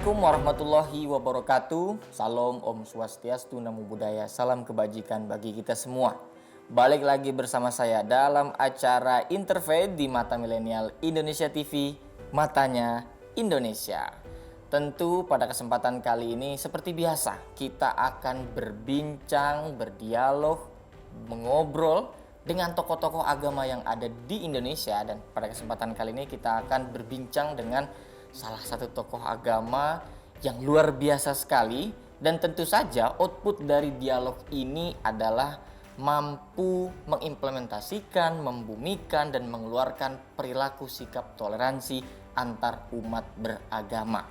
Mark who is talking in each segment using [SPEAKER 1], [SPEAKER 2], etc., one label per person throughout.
[SPEAKER 1] Assalamualaikum warahmatullahi wabarakatuh. Salam Om Swastiastu, Namo Buddhaya, salam kebajikan bagi kita semua. Balik lagi bersama saya dalam acara Interfaith di Mata Milenial Indonesia TV, Matanya Indonesia. Tentu pada kesempatan kali ini seperti biasa kita akan berbincang, berdialog, mengobrol dengan tokoh-tokoh agama yang ada di Indonesia. Dan pada kesempatan kali ini kita akan berbincang dengan salah satu tokoh agama yang luar biasa sekali, dan tentu saja output dari dialog ini adalah mampu mengimplementasikan, membumikan, dan mengeluarkan perilaku sikap toleransi antar umat beragama.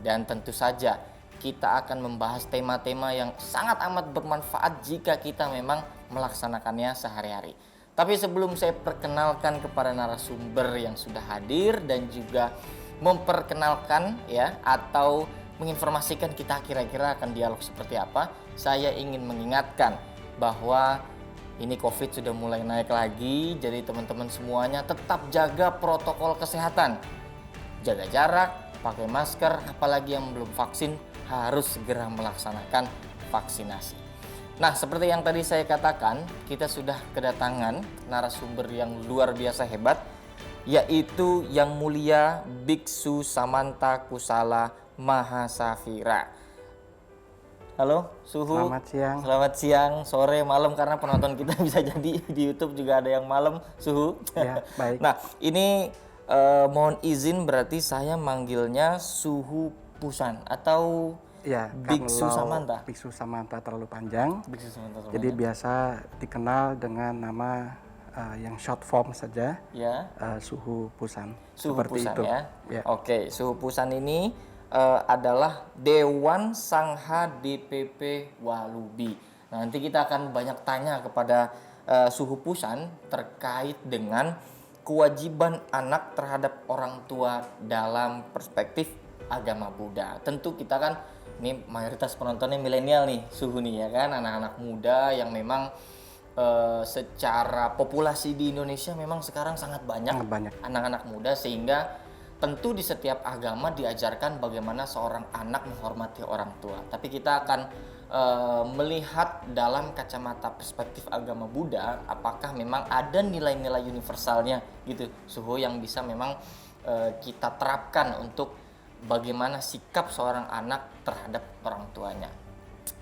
[SPEAKER 1] Dan tentu saja kita akan membahas tema-tema yang sangat amat bermanfaat jika kita memang melaksanakannya sehari-hari. Tapi sebelum saya perkenalkan kepada narasumber yang sudah hadir dan juga memperkenalkan ya atau menginformasikan kita kira-kira akan dialog seperti apa, saya ingin mengingatkan bahwa ini COVID sudah mulai naik lagi, jadi teman-teman semuanya tetap jaga protokol kesehatan, jaga jarak, pakai masker, apalagi yang belum vaksin harus segera melaksanakan vaksinasi. Nah, seperti yang tadi saya katakan, kita sudah kedatangan narasumber yang luar biasa hebat, yaitu Yang Mulia Biksu Samanta Kusala Mahasafira. Halo, Suhu.
[SPEAKER 2] Selamat siang.
[SPEAKER 1] Selamat siang, sore, malam, karena penonton kita bisa jadi di YouTube juga ada yang malam, Suhu.
[SPEAKER 2] Ya, baik.
[SPEAKER 1] Nah, ini mohon izin berarti saya manggilnya Suhu Pusan atau
[SPEAKER 2] Ya,
[SPEAKER 1] Biksu
[SPEAKER 2] kalau
[SPEAKER 1] Samanta.
[SPEAKER 2] Biksu Samanta terlalu panjang,
[SPEAKER 1] Biksu Samanta terlalu
[SPEAKER 2] jadi
[SPEAKER 1] panjang.
[SPEAKER 2] biasa dikenal dengan nama yang short form saja,
[SPEAKER 1] Ya,
[SPEAKER 2] Suhu Pusan.
[SPEAKER 1] Suhu
[SPEAKER 2] Seperti
[SPEAKER 1] Pusan
[SPEAKER 2] itu.
[SPEAKER 1] ya.
[SPEAKER 2] Ya.
[SPEAKER 1] Oke, Suhu Pusan ini adalah Dewan Sangha DPP Walubi. Nah, nanti kita akan banyak tanya kepada Suhu Pusan terkait dengan kewajiban anak terhadap orang tua dalam perspektif agama Buddha. Tentu kita kan ini mayoritas penontonnya milenial nih, Suhu nih ya kan, anak-anak muda yang memang secara populasi di Indonesia memang sekarang sangat banyak anak-anak muda, sehingga tentu di setiap agama diajarkan bagaimana seorang anak menghormati orang tua. Tapi kita akan melihat dalam kacamata perspektif agama Buddha, apakah memang ada nilai-nilai universalnya gitu, Suhu, yang bisa memang kita terapkan untuk bagaimana sikap seorang anak terhadap orang tuanya.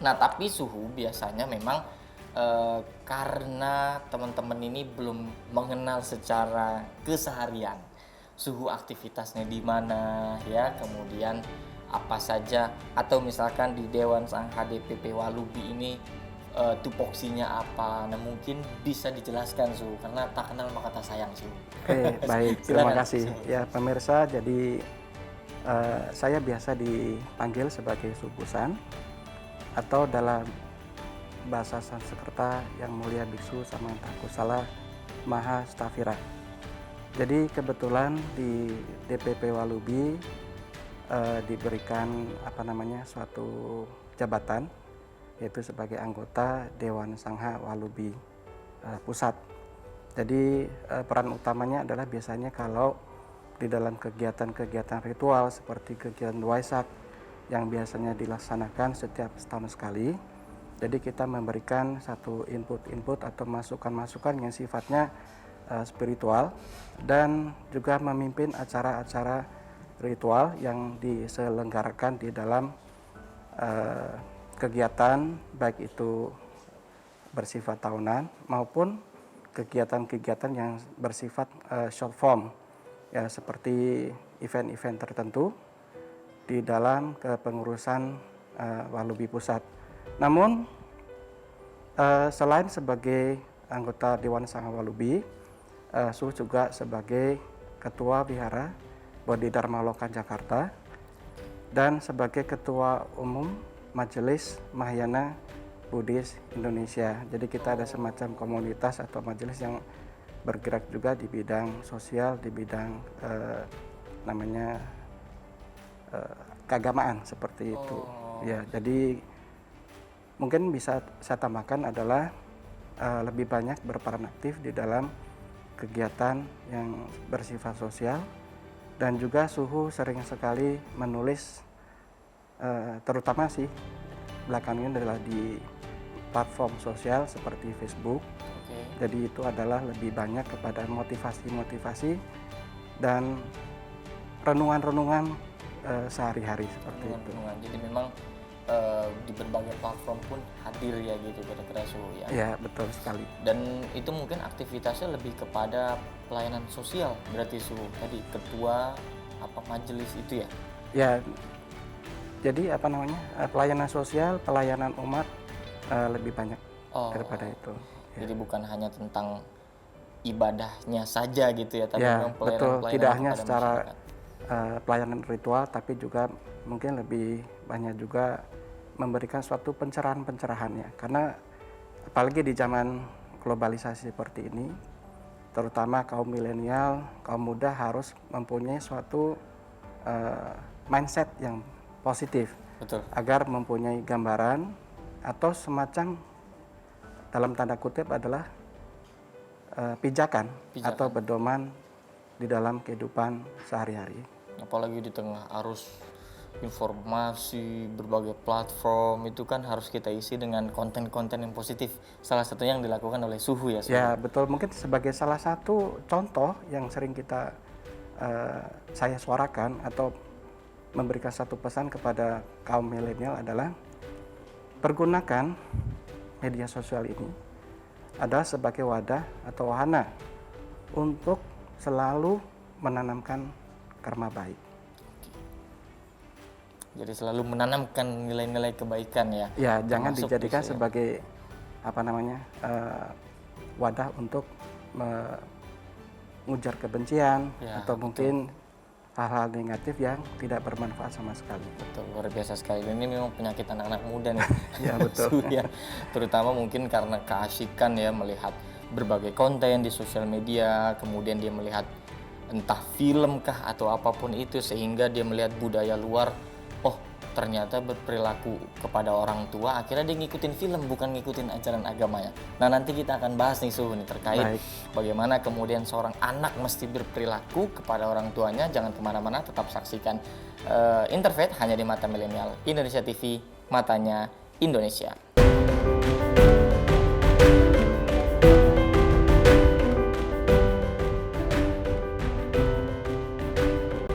[SPEAKER 1] Nah, tapi Suhu biasanya memang karena teman-teman ini belum mengenal secara keseharian Suhu aktivitasnya di mana ya, kemudian apa saja, atau misalkan di Dewan Sangha DPP Walubi ini tupoksinya apa. Nah, mungkin bisa dijelaskan, Suhu, karena tak kenal maka tak sayang, Suhu.
[SPEAKER 2] Oke, baik. Terima kasih.
[SPEAKER 1] Suhu.
[SPEAKER 2] Ya, pemirsa, jadi saya biasa dipanggil sebagai Suhu Pusan, atau dalam bahasa Sanskerta Yang Mulia Biksu Samanta Kusala Mahasafira. Jadi kebetulan di DPP Walubi diberikan suatu jabatan, yaitu sebagai anggota Dewan Sangha Walubi Pusat. Jadi peran utamanya adalah biasanya kalau di dalam kegiatan-kegiatan ritual seperti kegiatan Waisak yang biasanya dilaksanakan setiap setahun sekali. Jadi kita memberikan satu input atau masukan-masukan yang sifatnya spiritual, dan juga memimpin acara-acara ritual yang diselenggarakan di dalam kegiatan, baik itu bersifat tahunan maupun kegiatan-kegiatan yang bersifat short form, ya, seperti event-event tertentu di dalam kepengurusan Walubi Pusat. Namun selain sebagai anggota Dewan Sangha Walubi, Suhu juga sebagai Ketua Wihara Bodhidharma Loka Jakarta dan sebagai Ketua Umum Majelis Mahayana Buddhis Indonesia. Jadi kita ada semacam komunitas atau majelis yang bergerak juga di bidang sosial, di bidang keagamaan seperti itu. Ya, jadi mungkin bisa saya tambahkan adalah lebih banyak berperan aktif di dalam kegiatan yang bersifat sosial, dan juga Suhu sering sekali menulis terutama sih belakangan ini adalah di platform sosial seperti Facebook.
[SPEAKER 1] Oke.
[SPEAKER 2] Jadi itu adalah lebih banyak kepada motivasi-motivasi dan renungan-renungan sehari-hari seperti itu.
[SPEAKER 1] Renungan. Jadi memang di berbagai platform pun hadir ya gitu kira-kira Suhu ya.
[SPEAKER 2] Ya, betul sekali.
[SPEAKER 1] Dan itu mungkin aktivitasnya lebih kepada pelayanan sosial berarti Suhu. Tadi ketua apa majelis itu ya?
[SPEAKER 2] Ya, jadi pelayanan sosial, pelayanan umat lebih banyak
[SPEAKER 1] Oh.
[SPEAKER 2] daripada itu.
[SPEAKER 1] Jadi bukan hanya tentang ibadahnya saja gitu ya, tapi
[SPEAKER 2] Ya,
[SPEAKER 1] memang
[SPEAKER 2] betul.
[SPEAKER 1] pelayanan
[SPEAKER 2] Tidak hanya
[SPEAKER 1] kepada
[SPEAKER 2] secara
[SPEAKER 1] masyarakat.
[SPEAKER 2] pelayanan ritual, tapi juga mungkin lebih banyak juga memberikan suatu pencerahan-pencerahannya. Karena apalagi di zaman globalisasi seperti ini, terutama kaum milenial, kaum muda harus mempunyai suatu mindset yang positif
[SPEAKER 1] Betul.
[SPEAKER 2] agar mempunyai gambaran atau semacam dalam tanda kutip adalah pijakan atau pedoman di dalam kehidupan sehari-hari.
[SPEAKER 1] Apalagi di tengah arus informasi, berbagai platform, itu kan harus kita isi dengan konten-konten yang positif. Salah satunya yang dilakukan oleh Suhu ya. Suhu.
[SPEAKER 2] Ya, betul. Mungkin sebagai salah satu contoh yang sering saya suarakan atau memberikan satu pesan kepada kaum milenial adalah pergunakan media sosial ini adalah sebagai wadah atau wahana untuk selalu menanamkan karma baik.
[SPEAKER 1] Jadi selalu menanamkan nilai-nilai kebaikan ya.
[SPEAKER 2] Ya, jangan
[SPEAKER 1] Termasuk
[SPEAKER 2] dijadikan
[SPEAKER 1] itu ya.
[SPEAKER 2] sebagai wadah untuk mengujar kebencian
[SPEAKER 1] Ya,
[SPEAKER 2] atau mungkin hal-hal negatif yang tidak bermanfaat sama sekali.
[SPEAKER 1] Betul, luar biasa sekali. Ini memang penyakit anak-anak muda nih.
[SPEAKER 2] Ya, betul.
[SPEAKER 1] Suhu ya. Terutama mungkin karena keasikan ya melihat berbagai konten di sosial media, kemudian dia melihat entah film kah atau apapun itu, sehingga dia melihat budaya luar, oh ternyata berperilaku kepada orang tua, akhirnya dia ngikutin film bukan ngikutin ajaran agamanya. Nah nanti kita akan bahas nih Suhu nih terkait bagaimana kemudian seorang anak mesti berperilaku kepada orang tuanya. Jangan kemana-mana, tetap saksikan Interfaith hanya di Mata Milenial Indonesia TV, matanya Indonesia.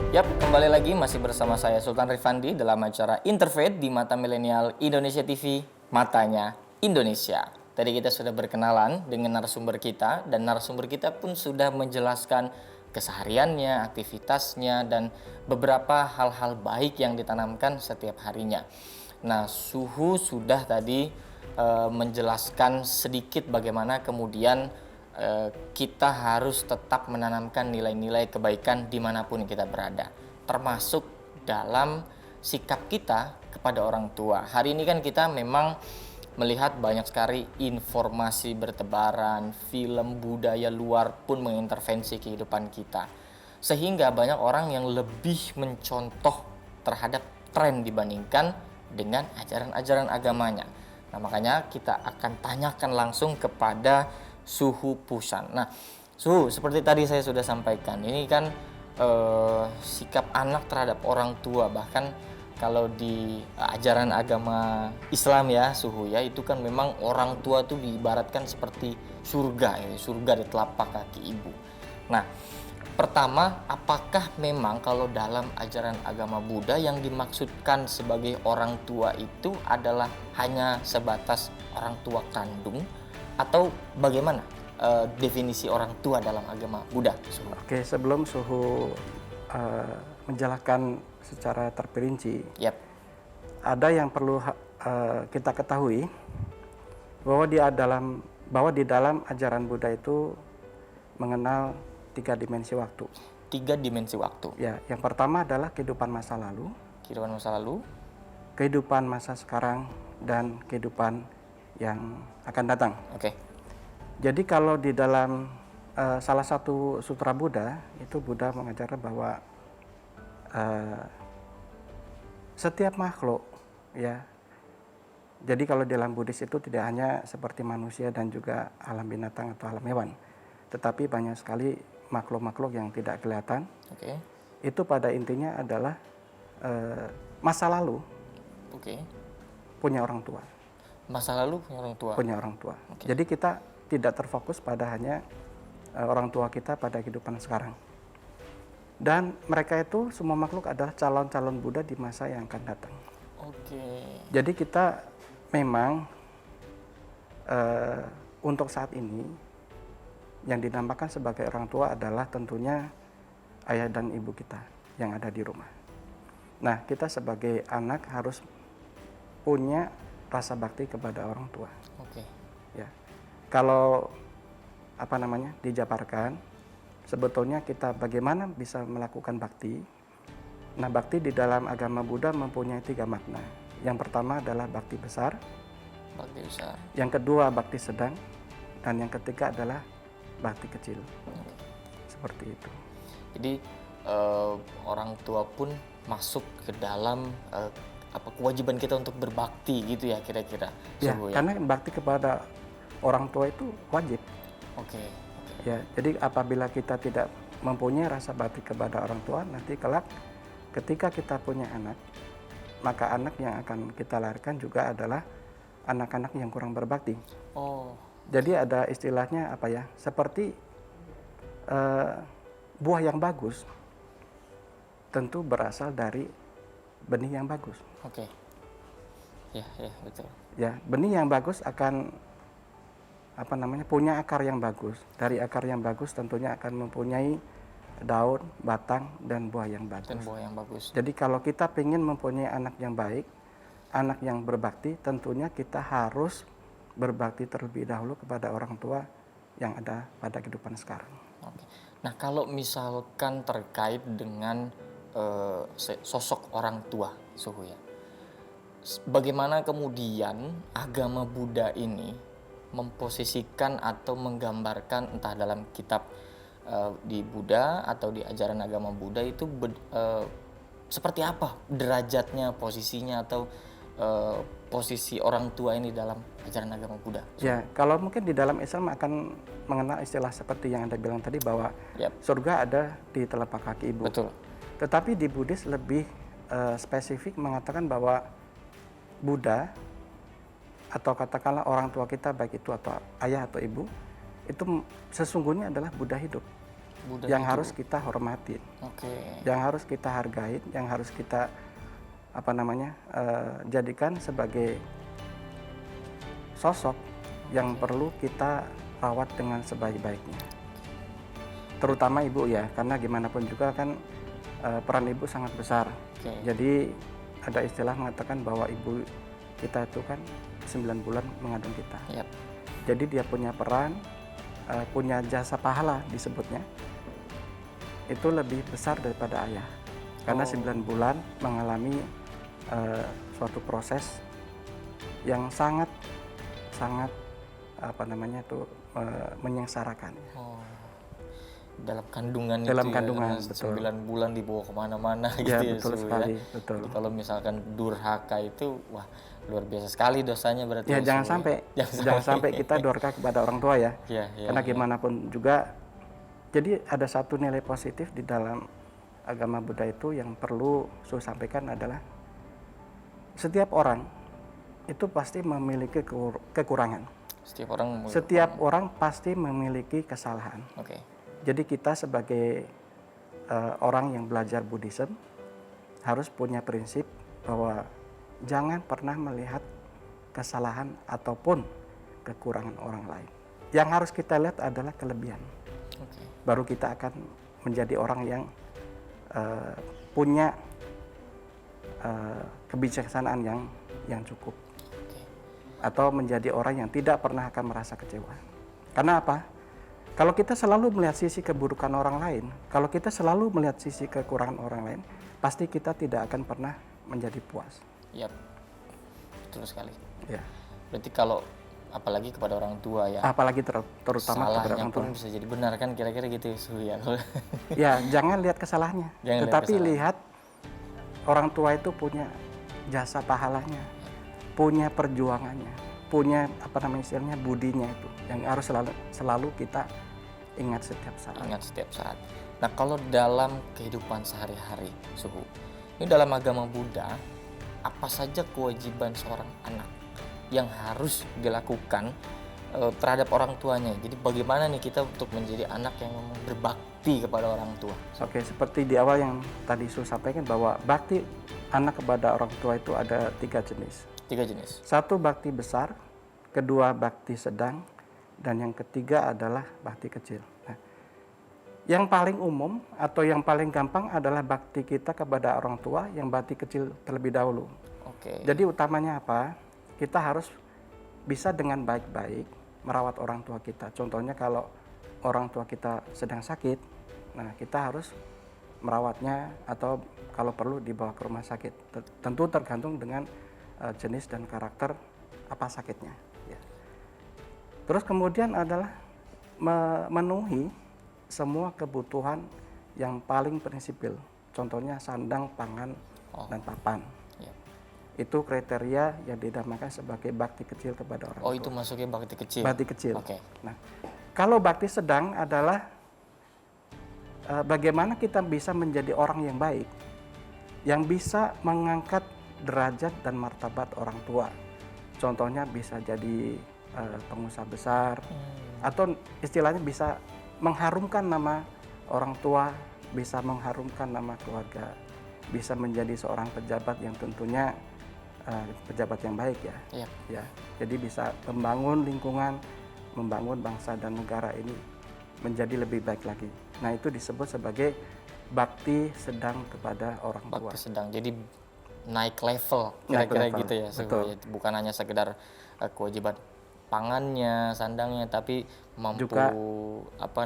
[SPEAKER 1] Yap, kembali lagi masih bersama saya Sultan Rifandi dalam acara Interfaith di Mata Milenial Indonesia TV, matanya Indonesia. Tadi kita sudah berkenalan dengan narasumber kita, dan narasumber kita pun sudah menjelaskan kesehariannya, aktivitasnya, dan beberapa hal-hal baik yang ditanamkan setiap harinya. Nah, Suhu sudah tadi menjelaskan sedikit bagaimana kemudian kita harus tetap menanamkan nilai-nilai kebaikan dimanapun kita berada, termasuk dalam sikap kita kepada orang tua. Hari ini kan kita memang melihat banyak sekali informasi bertebaran, film budaya luar pun mengintervensi kehidupan kita, sehingga banyak orang yang lebih mencontoh terhadap tren dibandingkan dengan ajaran-ajaran agamanya. Nah, makanya kita akan tanyakan langsung kepada Suhu Pusan. Nah, Suhu, seperti tadi saya sudah sampaikan, ini kan sikap anak terhadap orang tua, bahkan kalau di ajaran agama Islam ya Suhu ya, itu kan memang orang tua tuh diibaratkan seperti surga ya, surga di telapak kaki ibu. Nah, pertama, apakah memang kalau dalam ajaran agama Buddha yang dimaksudkan sebagai orang tua itu adalah hanya sebatas orang tua kandung, atau bagaimana definisi orang tua dalam agama Buddha? Suhu?
[SPEAKER 2] Oke, sebelum Suhu menjelaskan secara terperinci, ada yang perlu kita ketahui bahwa di dalam ajaran Buddha itu mengenal 3 dimensi waktu.
[SPEAKER 1] 3 dimensi waktu.
[SPEAKER 2] Ya, yang pertama adalah kehidupan masa lalu, kehidupan masa sekarang, dan kehidupan yang akan datang.
[SPEAKER 1] Oke.
[SPEAKER 2] Jadi kalau di dalam salah satu sutra Buddha, itu Buddha mengajarkan bahwa setiap makhluk ya. Jadi kalau di dalam Buddhis itu tidak hanya seperti manusia dan juga alam binatang atau alam hewan, tetapi banyak sekali makhluk-makhluk yang tidak kelihatan.
[SPEAKER 1] Oke.
[SPEAKER 2] Itu pada intinya adalah masa lalu
[SPEAKER 1] Oke.
[SPEAKER 2] punya orang tua.
[SPEAKER 1] Masa lalu punya orang tua.
[SPEAKER 2] Punya orang tua.
[SPEAKER 1] Oke.
[SPEAKER 2] Jadi kita tidak terfokus pada hanya orang tua kita pada kehidupan sekarang. Dan mereka itu semua makhluk adalah calon-calon Buddha di masa yang akan datang.
[SPEAKER 1] Oke.
[SPEAKER 2] Jadi kita memang untuk saat ini yang dinamakan sebagai orang tua adalah tentunya ayah dan ibu kita yang ada di rumah. Nah, kita sebagai anak harus punya rasa bakti kepada orang tua.
[SPEAKER 1] Oke.
[SPEAKER 2] Ya, kalau dijabarkan, sebetulnya kita bagaimana bisa melakukan bakti. Nah, bakti di dalam agama Buddha mempunyai 3 makna. Yang pertama adalah bakti besar,
[SPEAKER 1] Bakti besar.
[SPEAKER 2] yang kedua bakti sedang, dan yang ketiga adalah bakti kecil. Seperti itu.
[SPEAKER 1] Jadi orang tua pun masuk ke dalam kewajiban kita untuk berbakti gitu ya kira-kira.
[SPEAKER 2] Ya,
[SPEAKER 1] Suhu,
[SPEAKER 2] karena bakti kepada orang tua itu wajib.
[SPEAKER 1] Oke.
[SPEAKER 2] Ya, jadi apabila kita tidak mempunyai rasa bakti kepada orang tua, nanti kelak ketika kita punya anak, maka anak yang akan kita lahirkan juga adalah anak-anak yang kurang berbakti.
[SPEAKER 1] Oh.
[SPEAKER 2] Jadi ada istilahnya seperti buah yang bagus tentu berasal dari benih yang bagus.
[SPEAKER 1] Oke. Ya, betul.
[SPEAKER 2] Ya, benih yang bagus akan punya akar yang bagus. Dari akar yang bagus tentunya akan mempunyai daun, batang, dan buah yang bagus.
[SPEAKER 1] Dan buah yang bagus.
[SPEAKER 2] Jadi kalau kita ingin mempunyai anak yang baik, anak yang berbakti, tentunya kita harus berbakti terlebih dahulu kepada orang tua yang ada pada kehidupan sekarang.
[SPEAKER 1] Oke. Nah, kalau misalkan terkait dengan sosok orang tua, Suhu ya. Bagaimana kemudian agama Buddha ini memposisikan atau menggambarkan entah dalam kitab di Buddha atau di ajaran agama Buddha itu seperti apa derajatnya, posisinya atau posisi orang tua ini dalam ajaran agama Buddha?
[SPEAKER 2] Ya, kalau mungkin di dalam Islam akan mengenal istilah seperti yang Anda bilang tadi bahwa surga ada di telapak kaki ibu.
[SPEAKER 1] Betul.
[SPEAKER 2] Tetapi di Buddhis lebih spesifik mengatakan bahwa Buddha atau katakanlah orang tua kita baik itu atau ayah atau ibu itu sesungguhnya adalah Buddha hidup.
[SPEAKER 1] Buddha
[SPEAKER 2] yang
[SPEAKER 1] hidup.
[SPEAKER 2] harus kita hormati.
[SPEAKER 1] Oke.
[SPEAKER 2] Yang harus kita hargai, yang harus kita jadikan sebagai sosok yang perlu kita rawat dengan sebaik-baiknya. Terutama ibu ya, karena gimana pun juga kan peran ibu sangat besar.
[SPEAKER 1] Oke.
[SPEAKER 2] Jadi ada istilah mengatakan bahwa ibu kita itu kan 9 bulan mengandung kita.
[SPEAKER 1] Yap.
[SPEAKER 2] Jadi dia punya peran, punya jasa pahala disebutnya, itu lebih besar daripada ayah. Karena 9 bulan mengalami suatu proses yang sangat menyengsarakan.
[SPEAKER 1] Oh. Dalam kandungan
[SPEAKER 2] Dalam
[SPEAKER 1] itu
[SPEAKER 2] kandungan,
[SPEAKER 1] ya,
[SPEAKER 2] betul.
[SPEAKER 1] 9 bulan dibawa kemana-mana gitu
[SPEAKER 2] Ya,
[SPEAKER 1] ya.
[SPEAKER 2] betul
[SPEAKER 1] Suhu,
[SPEAKER 2] sekali,
[SPEAKER 1] ya.
[SPEAKER 2] betul.
[SPEAKER 1] Jadi kalau misalkan durhaka itu, wah luar biasa sekali dosanya berarti.
[SPEAKER 2] Ya,
[SPEAKER 1] ya,
[SPEAKER 2] jangan
[SPEAKER 1] Suhu,
[SPEAKER 2] sampai
[SPEAKER 1] ya.
[SPEAKER 2] jangan sampai kita durhaka kepada orang tua ya. Karena gimana pun juga, jadi ada satu nilai positif di dalam agama Buddha itu yang perlu saya sampaikan adalah setiap orang itu pasti memiliki kekurangan. Setiap orang pasti memiliki kesalahan.
[SPEAKER 1] Oke.
[SPEAKER 2] Jadi kita sebagai orang yang belajar Buddhism harus punya prinsip bahwa jangan pernah melihat kesalahan ataupun kekurangan orang lain. Yang harus kita lihat adalah kelebihan.
[SPEAKER 1] Oke.
[SPEAKER 2] Baru kita akan menjadi orang yang punya kebijaksanaan yang cukup. Atau menjadi orang yang tidak pernah akan merasa kecewa. Karena apa? Kalau kita selalu melihat sisi keburukan orang lain, kalau kita selalu melihat sisi kekurangan orang lain, pasti kita tidak akan pernah menjadi puas.
[SPEAKER 1] Yap. Betul sekali.
[SPEAKER 2] Ya.
[SPEAKER 1] Berarti kalau apalagi kepada orang tua ya.
[SPEAKER 2] Apalagi terutama kepada
[SPEAKER 1] salahnya
[SPEAKER 2] orang tua.
[SPEAKER 1] pun bisa jadi benar kan kira-kira gitu ya, Suhu ya.
[SPEAKER 2] Ya, jangan lihat kesalahannya. Tetapi lihat orang tua itu punya jasa pahalanya, punya perjuangannya, punya istilahnya budinya itu yang harus selalu kita ingat setiap saat.
[SPEAKER 1] Ingat setiap saat. Nah, kalau dalam kehidupan sehari-hari, Suhu, ini dalam agama Buddha apa saja kewajiban seorang anak yang harus dilakukan terhadap orang tuanya. Jadi bagaimana nih kita untuk menjadi anak yang memang berbakti kepada orang tua?
[SPEAKER 2] Oke, seperti di awal yang tadi Su sampaikan bahwa bakti anak kepada orang tua itu ada 3 jenis.
[SPEAKER 1] 3 jenis.
[SPEAKER 2] Satu bakti besar, kedua bakti sedang, dan yang ketiga adalah bakti kecil. Nah, yang paling umum atau yang paling gampang adalah bakti kita kepada orang tua yang bakti kecil terlebih dahulu.
[SPEAKER 1] Oke.
[SPEAKER 2] Jadi utamanya apa? Kita harus bisa dengan baik-baik merawat orang tua kita. Contohnya kalau orang tua kita sedang sakit, nah kita harus merawatnya atau kalau perlu dibawa ke rumah sakit. Tentu tergantung dengan jenis dan karakter apa sakitnya. Ya. Terus kemudian adalah memenuhi semua kebutuhan yang paling prinsipil. Contohnya sandang, pangan, dan papan.
[SPEAKER 1] Ya.
[SPEAKER 2] Itu kriteria yang dinamakan sebagai bakti kecil kepada orang tua.
[SPEAKER 1] Oh, itu masuknya bakti kecil.
[SPEAKER 2] Bakti kecil.
[SPEAKER 1] Oke.
[SPEAKER 2] Nah, kalau bakti sedang adalah bagaimana kita bisa menjadi orang yang baik, yang bisa mengangkat derajat dan martabat orang tua. Contohnya bisa jadi pengusaha besar, atau istilahnya bisa mengharumkan nama orang tua, bisa mengharumkan nama keluarga, bisa menjadi seorang pejabat yang tentunya pejabat yang baik ya.
[SPEAKER 1] Yep.
[SPEAKER 2] Ya. Jadi bisa membangun lingkungan, membangun bangsa dan negara ini menjadi lebih baik lagi. Nah, itu disebut sebagai bakti sedang kepada orang tua.
[SPEAKER 1] Bakti sedang. Jadi naik level
[SPEAKER 2] Naik
[SPEAKER 1] kira-kira
[SPEAKER 2] level,
[SPEAKER 1] gitu ya.
[SPEAKER 2] betul.
[SPEAKER 1] Bukan hanya sekedar kewajiban pangannya, sandangnya, tapi mampu
[SPEAKER 2] Juga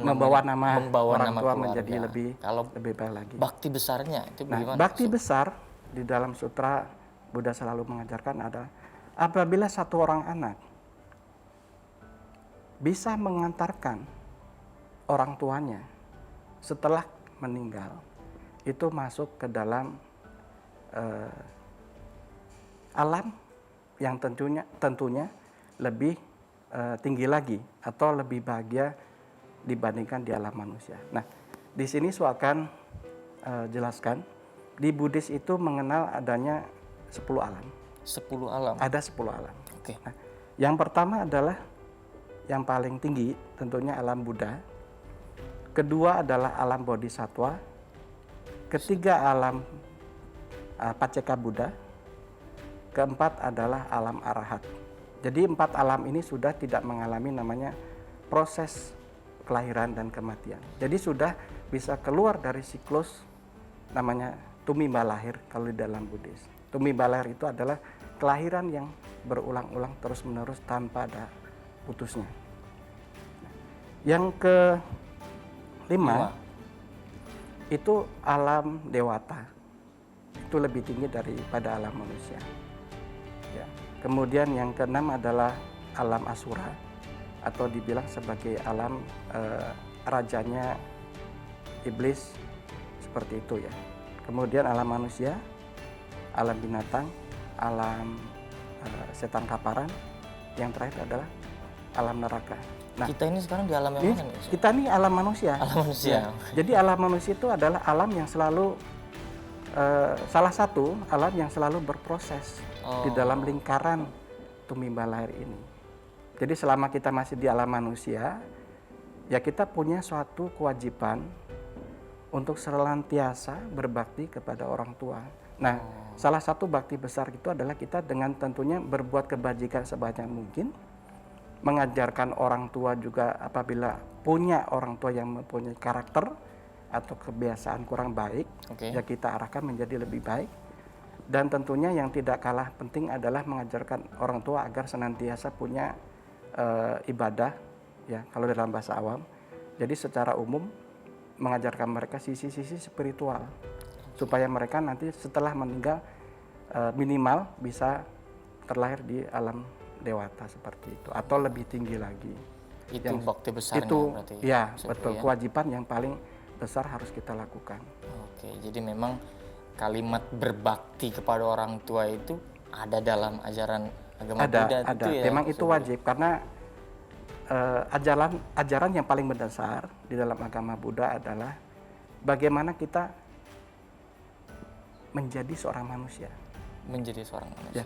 [SPEAKER 2] membawa nama orang tua
[SPEAKER 1] keluarga.
[SPEAKER 2] menjadi lebih baik lagi.
[SPEAKER 1] Bakti besarnya itu
[SPEAKER 2] Nah,
[SPEAKER 1] bagaimana?
[SPEAKER 2] bakti besar di dalam sutra Buddha selalu mengajarkan adalah apabila satu orang anak bisa mengantarkan orang tuanya setelah meninggal, itu masuk ke dalam alam yang tentunya lebih tinggi lagi atau lebih bahagia dibandingkan di alam manusia. Nah, di sini saya akan jelaskan di Buddhis itu mengenal adanya 10 alam.
[SPEAKER 1] 10 alam.
[SPEAKER 2] Ada 10 alam.
[SPEAKER 1] Oke.
[SPEAKER 2] Nah, yang pertama adalah yang paling tinggi tentunya alam Buddha. Kedua adalah alam Bodhisattva. Ketiga alam Pacceka Buddha. Keempat adalah alam Arahat. Jadi 4 alam ini sudah tidak mengalami namanya proses kelahiran dan kematian. Jadi sudah bisa keluar dari siklus namanya tumimba lahir kalau di dalam Buddhis. Tumimba lahir itu adalah kelahiran yang berulang-ulang terus-menerus tanpa ada putusnya. Yang kelima itu alam dewata. Itu lebih tinggi daripada alam manusia. Ya. Kemudian yang keenam adalah alam asura atau dibilang sebagai alam rajanya iblis seperti itu ya. Kemudian alam manusia, alam binatang, alam setan kaparan, yang terakhir adalah alam neraka. Nah,
[SPEAKER 1] Kita ini sekarang di alam yang mana nih?
[SPEAKER 2] kita nih alam manusia.
[SPEAKER 1] Alam manusia.
[SPEAKER 2] Ya. Jadi alam manusia itu adalah alam yang selalu salah satu alam yang selalu berproses di dalam lingkaran tumimba lahir ini. Jadi selama kita masih di alam manusia, ya kita punya suatu kewajiban untuk senantiasa berbakti kepada orang tua. Nah, salah satu bakti besar itu adalah kita dengan tentunya berbuat kebajikan sebanyak mungkin, mengajarkan orang tua juga apabila punya orang tua yang mempunyai karakter atau kebiasaan kurang baik, ya kita arahkan menjadi lebih baik. Dan tentunya yang tidak kalah penting adalah mengajarkan orang tua agar senantiasa punya ibadah, ya kalau dalam bahasa awam. Jadi secara umum mengajarkan mereka sisi-sisi spiritual supaya mereka nanti setelah meninggal minimal bisa terlahir di alam dewata seperti itu atau lebih tinggi lagi.
[SPEAKER 1] Itu bakti besarnya
[SPEAKER 2] itu,
[SPEAKER 1] berarti.
[SPEAKER 2] Ya, betul. Ya. Kewajiban yang paling besar harus kita lakukan.
[SPEAKER 1] Oke, jadi memang kalimat berbakti kepada orang tua itu ada dalam ajaran agama Buddha
[SPEAKER 2] ada.
[SPEAKER 1] itu ya.
[SPEAKER 2] Memang itu wajib karena ajaran yang paling mendasar di dalam agama Buddha adalah bagaimana kita menjadi seorang manusia.
[SPEAKER 1] Menjadi seorang manusia.
[SPEAKER 2] Ya.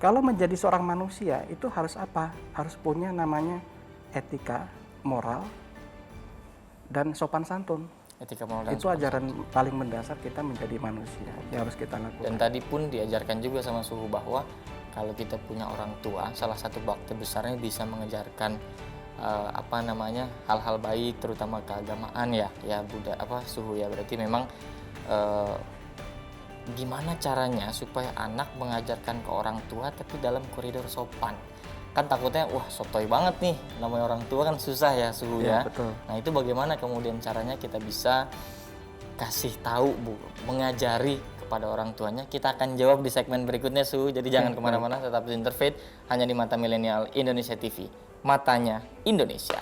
[SPEAKER 2] Kalau menjadi seorang manusia itu harus apa? Harus punya namanya etika, moral, dan sopan santun.
[SPEAKER 1] Etika moral dan
[SPEAKER 2] Itu ajaran paling mendasar kita menjadi manusia yang harus kita lakukan.
[SPEAKER 1] Dan tadi pun diajarkan juga sama suhu bahwa kalau kita punya orang tua, salah satu bakti besarnya bisa mengejarkan hal-hal baik, terutama keagamaan ya suhu ya. Berarti memang gimana caranya supaya anak mengajarkan ke orang tua tapi dalam koridor sopan. Kan takutnya wah sotoy banget nih, namanya orang tua kan susah ya suhu ya.
[SPEAKER 2] Betul.
[SPEAKER 1] Nah itu bagaimana kemudian caranya kita bisa kasih tahu mengajari kepada orang tuanya. Kita akan jawab di segmen berikutnya suhu. Jadi jangan kemana-mana, tetap di Interfaith hanya di Mata Milenial Indonesia TV. Matanya Indonesia.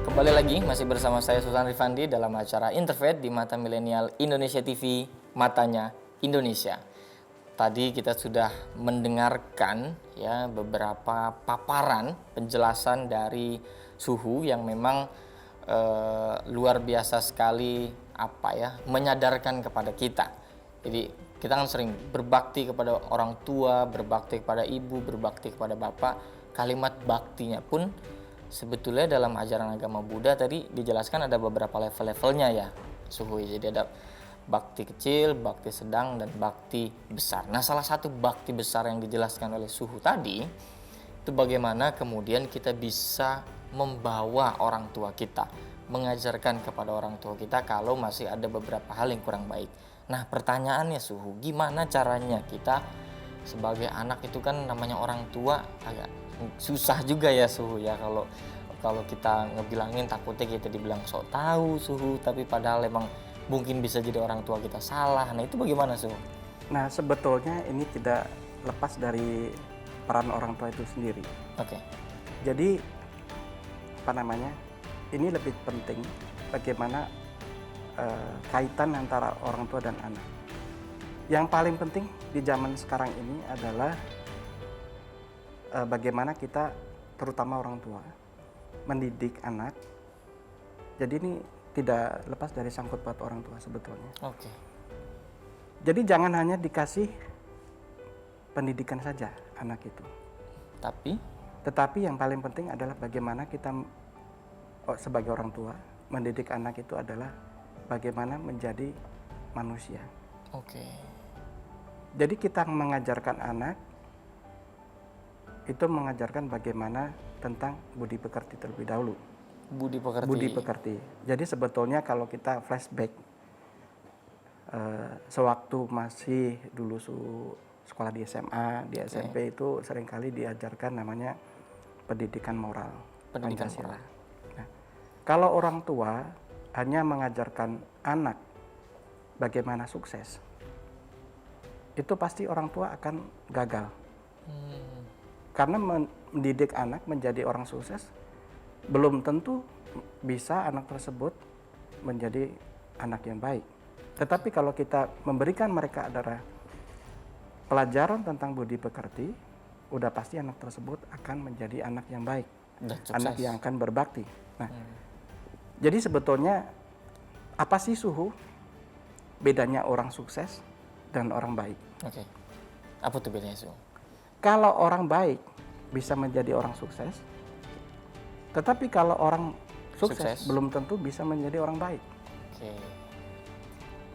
[SPEAKER 1] Kembali lagi masih bersama saya Sultan Rifandi dalam acara Interfaith di Mata Milenial Indonesia TV, Matanya Indonesia. Tadi kita sudah mendengarkan ya beberapa paparan penjelasan dari suhu yang memang luar biasa sekali menyadarkan kepada kita. Jadi kita kan sering berbakti kepada orang tua, berbakti kepada ibu, berbakti kepada bapak. Kalimat baktinya pun sebetulnya dalam ajaran agama Buddha tadi dijelaskan ada beberapa level-levelnya ya suhu. Jadi ada bakti kecil, bakti sedang, dan bakti besar. Nah, salah satu bakti besar yang dijelaskan oleh suhu tadi itu bagaimana kemudian kita bisa membawa orang tua kita, mengajarkan kepada orang tua kita kalau masih ada beberapa hal yang kurang baik. Nah, pertanyaannya suhu, gimana caranya kita sebagai anak itu kan namanya orang tua agak susah juga ya suhu ya, kalau kita ngebilangin takutnya kita dibilang sok tahu suhu, tapi padahal emang mungkin bisa jadi orang tua kita salah. Nah itu bagaimana suhu?
[SPEAKER 2] Nah sebetulnya ini tidak lepas dari peran orang tua itu sendiri.
[SPEAKER 1] Oke.
[SPEAKER 2] Jadi ini lebih penting bagaimana kaitan antara orang tua dan anak. Yang paling penting di zaman sekarang ini adalah bagaimana kita, terutama orang tua, mendidik anak. Jadi ini tidak lepas dari sangkut paut orang tua sebetulnya.
[SPEAKER 1] Oke.
[SPEAKER 2] Jadi jangan hanya dikasih pendidikan saja anak itu. Tetapi yang paling penting adalah bagaimana kita sebagai orang tua mendidik anak itu adalah bagaimana menjadi manusia.
[SPEAKER 1] Oke.
[SPEAKER 2] Jadi kita mengajarkan anak itu mengajarkan bagaimana tentang budi pekerti terlebih dahulu. Budi pekerti. Jadi sebetulnya kalau kita flashback sewaktu masih dulu sekolah di SMA, di SMP itu seringkali diajarkan namanya pendidikan moral.
[SPEAKER 1] Pendidikan
[SPEAKER 2] Pancasila.
[SPEAKER 1] moral.
[SPEAKER 2] Nah, kalau orang tua hanya mengajarkan anak bagaimana sukses, itu pasti orang tua akan gagal. Karena mendidik anak menjadi orang sukses belum tentu bisa anak tersebut menjadi anak yang baik. Tetapi kalau kita memberikan mereka adalah pelajaran tentang budi pekerti, udah pasti anak tersebut akan menjadi anak yang baik, anak yang akan berbakti. Nah, jadi sebetulnya apa sih suhu bedanya orang sukses dan orang baik?
[SPEAKER 1] Oke. Apa tuh bedanya suhu?
[SPEAKER 2] Kalau orang baik bisa menjadi orang sukses, tetapi kalau orang sukses belum tentu bisa menjadi orang baik.
[SPEAKER 1] Oke.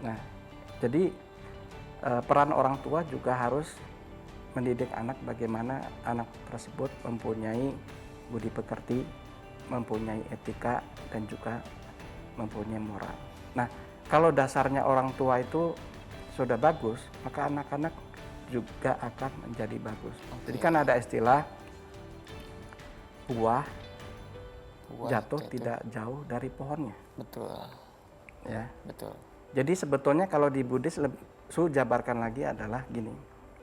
[SPEAKER 2] Nah, jadi peran orang tua juga harus mendidik anak bagaimana anak tersebut mempunyai budi pekerti, mempunyai etika, dan juga mempunyai moral. Nah, kalau dasarnya orang tua itu sudah bagus, maka anak-anak juga akan menjadi bagus. Jadi kan ada istilah buah jatuh tidak jauh dari pohonnya.
[SPEAKER 1] Betul.
[SPEAKER 2] Ya.
[SPEAKER 1] Betul.
[SPEAKER 2] Jadi sebetulnya kalau di Buddhis jabarkan lagi adalah gini.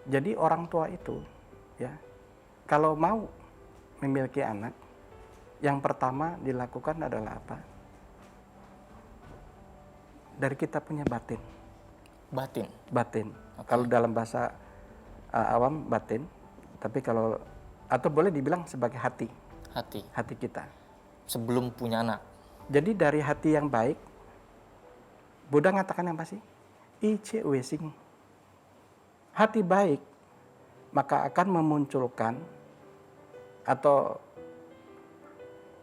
[SPEAKER 2] Jadi orang tua itu ya kalau mau memiliki anak, yang pertama dilakukan adalah apa? Dari kita punya batin. Batin. Okay. Kalau dalam bahasa awam batin, tapi kalau atau boleh dibilang sebagai hati kita.
[SPEAKER 1] Sebelum punya anak.
[SPEAKER 2] Jadi dari hati yang baik, Buddha ngatakan apa sih? Ice wesing. Hati baik maka akan memunculkan atau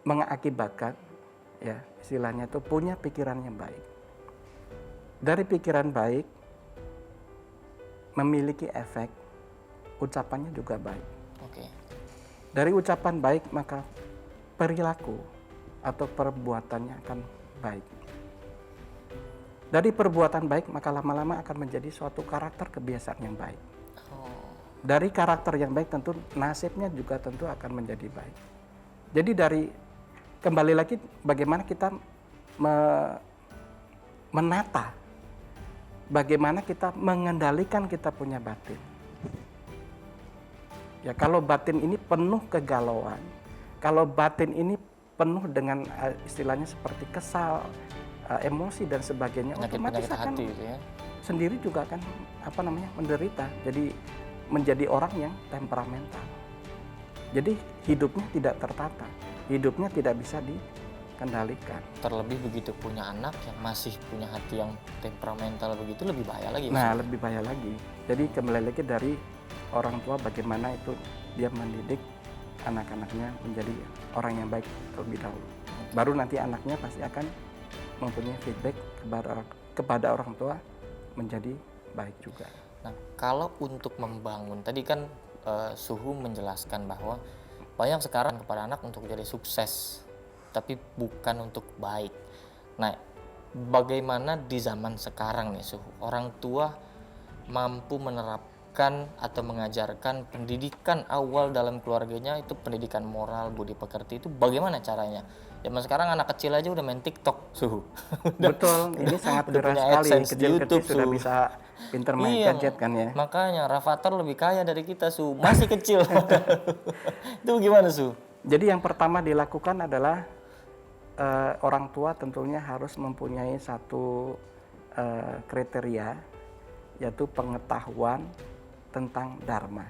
[SPEAKER 2] mengakibatkan, ya istilahnya itu punya pikiran yang baik. Dari pikiran baik memiliki efek, ucapannya juga baik.
[SPEAKER 1] Oke.
[SPEAKER 2] Dari ucapan baik maka perilaku atau perbuatannya akan baik. Dari perbuatan baik maka lama-lama akan menjadi suatu karakter kebiasaan yang baik. Dari karakter yang baik tentu nasibnya juga tentu akan menjadi baik. Jadi dari kembali lagi bagaimana kita menata, bagaimana kita mengendalikan kita punya batin. Ya kalau batin ini penuh kegalauan, kalau batin ini penuh dengan istilahnya seperti kesal, emosi dan sebagainya, otomatis akan
[SPEAKER 1] hati gitu ya.
[SPEAKER 2] sendiri juga akan menderita. Jadi menjadi orang yang temperamental. Jadi hidupnya tidak tertata, hidupnya tidak bisa dikendalikan.
[SPEAKER 1] Terlebih begitu punya anak yang masih punya hati yang temperamental begitu, lebih bahaya lagi.
[SPEAKER 2] Nah, lebih bahaya lagi. Jadi kembali lagi dari orang tua bagaimana itu dia mendidik anak-anaknya menjadi orang yang baik terlebih dahulu. Baru nanti anaknya pasti akan mempunyai feedback kepada orang tua menjadi baik juga.
[SPEAKER 1] Nah, kalau untuk membangun, tadi kan Suhu menjelaskan bahwa banyak sekarang kepada anak untuk jadi sukses, tapi bukan untuk baik. Nah, bagaimana di zaman sekarang nih Suhu, orang tua mampu menerapkan atau mengajarkan pendidikan awal dalam keluarganya itu pendidikan moral, budi pekerti, itu bagaimana caranya? Zaman sekarang anak kecil aja udah main TikTok, Suhu.
[SPEAKER 2] Betul, ini sangat
[SPEAKER 1] udah
[SPEAKER 2] deras
[SPEAKER 1] punya
[SPEAKER 2] sekali.
[SPEAKER 1] AdSense di
[SPEAKER 2] Kecil-kecil
[SPEAKER 1] YouTube,
[SPEAKER 2] sudah
[SPEAKER 1] Suhu.
[SPEAKER 2] bisa pinter main
[SPEAKER 1] Iya,
[SPEAKER 2] gadget kan ya.
[SPEAKER 1] makanya Rafathar lebih kaya dari kita, Su. Masih kecil. Itu gimana, Su?
[SPEAKER 2] Jadi yang pertama dilakukan adalah orang tua tentunya harus mempunyai satu kriteria, yaitu pengetahuan tentang dharma.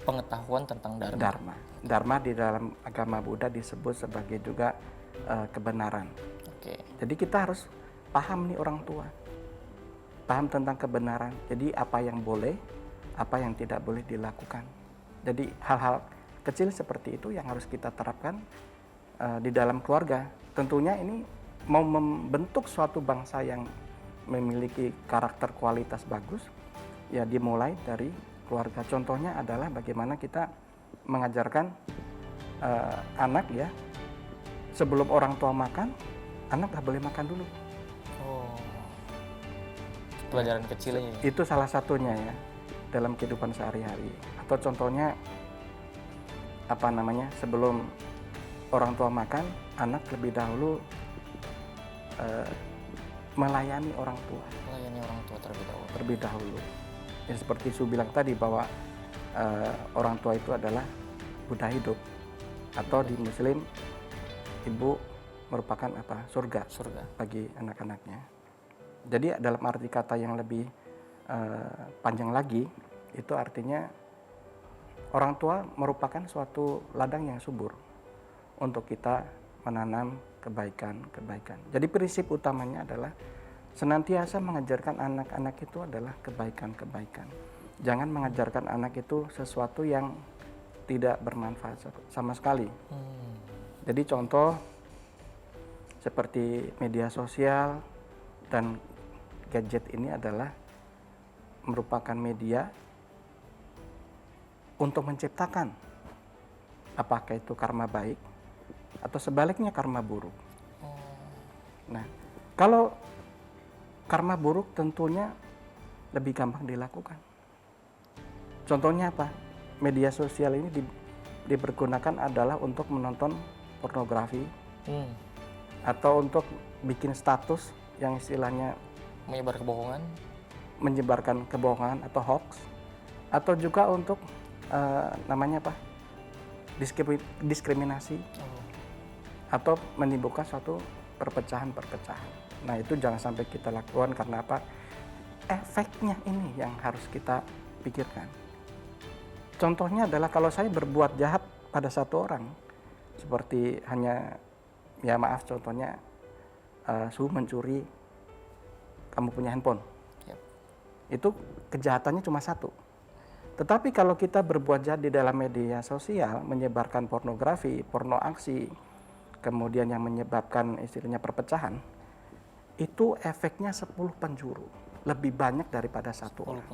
[SPEAKER 1] Pengetahuan tentang dharma.
[SPEAKER 2] Dharma. Dharma di dalam agama Buddha disebut sebagai juga kebenaran.
[SPEAKER 1] Oke.
[SPEAKER 2] Jadi kita harus paham nih orang tua, paham tentang kebenaran. Jadi apa yang boleh, apa yang tidak boleh dilakukan. Jadi hal-hal kecil seperti itu yang harus kita terapkan di dalam keluarga. Tentunya ini mau membentuk suatu bangsa yang memiliki karakter kualitas bagus, ya dimulai dari keluarga. Contohnya adalah bagaimana kita mengajarkan anak ya, sebelum orang tua makan, anak nggak boleh makan dulu.
[SPEAKER 1] Oh. Pelajaran kecilnya.
[SPEAKER 2] Itu salah satunya ya dalam kehidupan sehari-hari. Atau contohnya sebelum orang tua makan, anak lebih dahulu melayani orang tua.
[SPEAKER 1] Melayani orang tua
[SPEAKER 2] Terlebih dahulu. Ya seperti Su bilang tadi bahwa orang tua itu adalah Buddha hidup, atau di Muslim ibu merupakan surga bagi anak-anaknya. Jadi dalam arti kata yang lebih panjang lagi, itu artinya orang tua merupakan suatu ladang yang subur untuk kita menanam kebaikan-kebaikan. Jadi prinsip utamanya adalah senantiasa mengajarkan anak-anak itu adalah kebaikan-kebaikan. Jangan mengajarkan anak itu sesuatu yang tidak bermanfaat sama sekali. Jadi contoh seperti media sosial dan gadget ini adalah merupakan media untuk menciptakan apakah itu karma baik atau sebaliknya karma buruk. Nah, kalau karma buruk tentunya lebih gampang dilakukan. Contohnya apa? Media sosial ini dipergunakan adalah untuk menonton pornografi, atau untuk bikin status yang istilahnya menyebarkan kebohongan atau hoax, atau juga untuk diskriminasi, atau menimbulkan suatu perpecahan. Nah itu jangan sampai kita lakukan, karena apa? Efeknya ini yang harus kita pikirkan. Contohnya adalah kalau saya berbuat jahat pada satu orang, seperti contohnya Suhu mencuri kamu punya handphone.
[SPEAKER 1] Yap.
[SPEAKER 2] Itu kejahatannya cuma satu. Tetapi kalau kita berbuat jahat di dalam media sosial, menyebarkan pornografi, porno aksi, kemudian yang menyebabkan istilahnya perpecahan, itu efeknya 10 penjuru, lebih banyak daripada satu orang.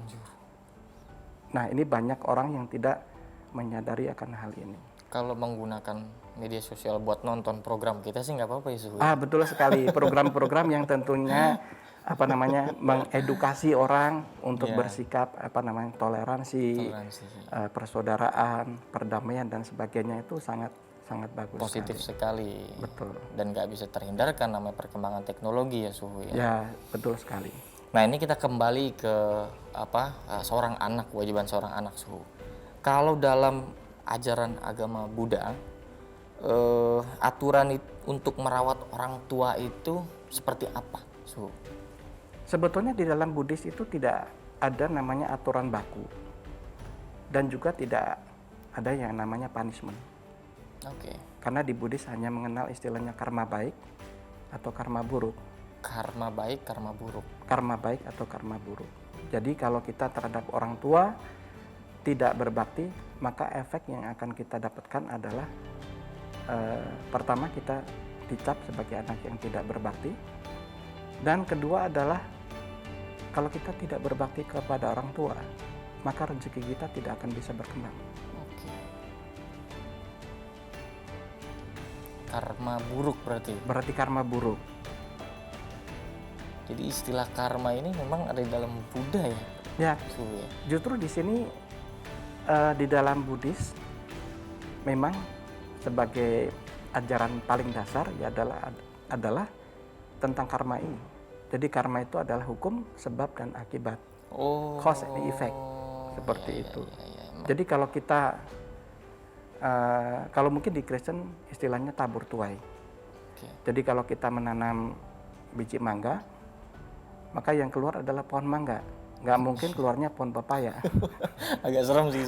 [SPEAKER 2] Nah, ini banyak orang yang tidak menyadari akan hal ini.
[SPEAKER 1] Kalau menggunakan media sosial buat nonton program kita sih nggak apa-apa ya Suhu.
[SPEAKER 2] Betul sekali. Program-program yang tentunya mengedukasi orang untuk bersikap toleransi, persaudaraan, perdamaian dan sebagainya itu sangat bagus.
[SPEAKER 1] Positif sekali.
[SPEAKER 2] Betul.
[SPEAKER 1] Dan nggak bisa terhindarkan namanya perkembangan teknologi ya Suhu ya.
[SPEAKER 2] Ya, betul sekali.
[SPEAKER 1] Nah, ini kita kembali ke seorang anak, kewajiban seorang anak Suhu. Kalau dalam ajaran agama Buddha, aturan untuk merawat orang tua itu seperti apa Suhu?
[SPEAKER 2] Sebetulnya di dalam Buddhis itu tidak ada namanya aturan baku dan juga tidak ada yang namanya punishment.
[SPEAKER 1] Oke.
[SPEAKER 2] Karena di Buddhis hanya mengenal istilahnya karma baik atau karma buruk.
[SPEAKER 1] Karma baik, karma buruk.
[SPEAKER 2] Karma baik atau karma buruk. Jadi kalau kita terhadap orang tua tidak berbakti, maka efek yang akan kita dapatkan adalah pertama kita dicap sebagai anak yang tidak berbakti, dan kedua adalah kalau kita tidak berbakti kepada orang tua, maka rezeki kita tidak akan bisa berkembang.
[SPEAKER 1] Oke. Karma buruk berarti.
[SPEAKER 2] Berarti karma buruk.
[SPEAKER 1] Jadi istilah karma ini memang ada di dalam Buddha ya?
[SPEAKER 2] Ya,
[SPEAKER 1] Suhu ya?
[SPEAKER 2] justru di sini di dalam Buddhis memang sebagai ajaran paling dasar ya adalah tentang karma ini. Jadi karma itu adalah hukum, sebab dan akibat. Cause and effect. Seperti itu. Jadi kalau kita kalau mungkin di Kristen istilahnya tabur tuai. Jadi kalau kita menanam biji mangga, maka yang keluar adalah pohon mangga. Nggak mungkin keluarnya pohon pepaya.
[SPEAKER 1] Agak serem sih.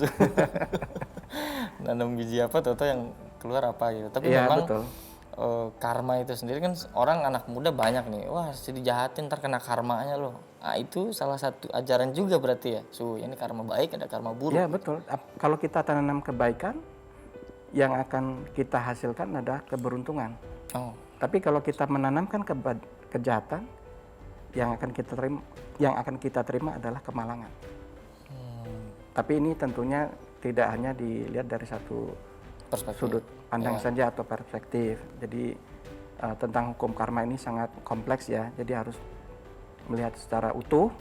[SPEAKER 1] Nanam biji apa, tahu-tahu yang keluar apa gitu. Tapi
[SPEAKER 2] ya,
[SPEAKER 1] memang
[SPEAKER 2] betul.
[SPEAKER 1] Karma itu sendiri kan orang anak muda banyak nih. Wah, jadi jahatin ntar kena karmanya loh. Nah, itu salah satu ajaran juga berarti ya. Ini karma baik, ada karma buruk.
[SPEAKER 2] Ya, betul. Kalau kita tanam kebaikan, yang akan kita hasilkan adalah keberuntungan. Tapi kalau kita menanamkan kejahatan, yang akan kita terima adalah kemalangan. Tapi ini tentunya tidak hanya dilihat dari satu sudut pandang saja atau perspektif. Jadi tentang hukum karma ini sangat kompleks ya. Jadi harus melihat secara utuh.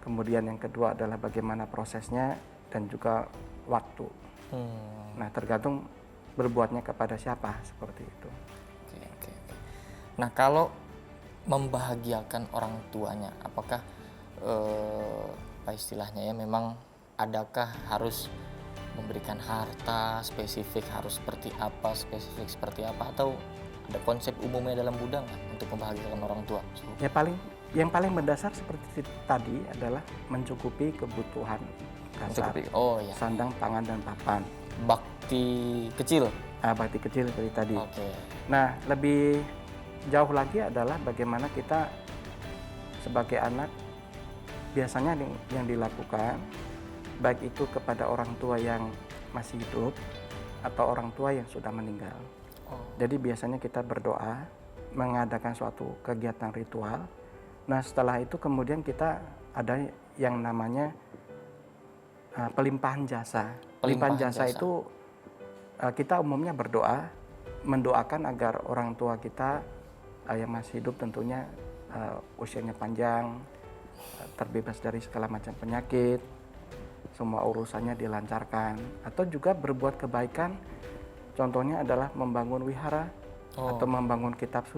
[SPEAKER 2] Kemudian yang kedua adalah bagaimana prosesnya dan juga waktu. Nah, tergantung berbuatnya kepada siapa, seperti itu.
[SPEAKER 1] Oke. Nah, kalau membahagiakan orang tuanya, apakah apa istilahnya ya, memang adakah harus memberikan harta spesifik, harus seperti apa, spesifik seperti apa, atau ada konsep umumnya dalam Buddha nggak untuk membahagiakan orang tua?
[SPEAKER 2] Yang paling mendasar seperti tadi adalah mencukupi kebutuhan dasar, sandang, pangan, dan papan.
[SPEAKER 1] Bakti kecil.
[SPEAKER 2] Bakti kecil seperti tadi.
[SPEAKER 1] Oke.
[SPEAKER 2] Nah, lebih jauh lagi adalah bagaimana kita sebagai anak biasanya yang dilakukan, baik itu kepada orang tua yang masih hidup atau orang tua yang sudah meninggal. Jadi biasanya kita berdoa, mengadakan suatu kegiatan ritual. Nah, setelah itu kemudian kita ada yang namanya pelimpahan jasa. Pelimpahan jasa itu kita umumnya berdoa, mendoakan agar orang tua kita yang masih hidup tentunya usianya panjang, terbebas dari segala macam penyakit, semua urusannya dilancarkan, atau juga berbuat kebaikan. Contohnya adalah membangun wihara atau membangun tempat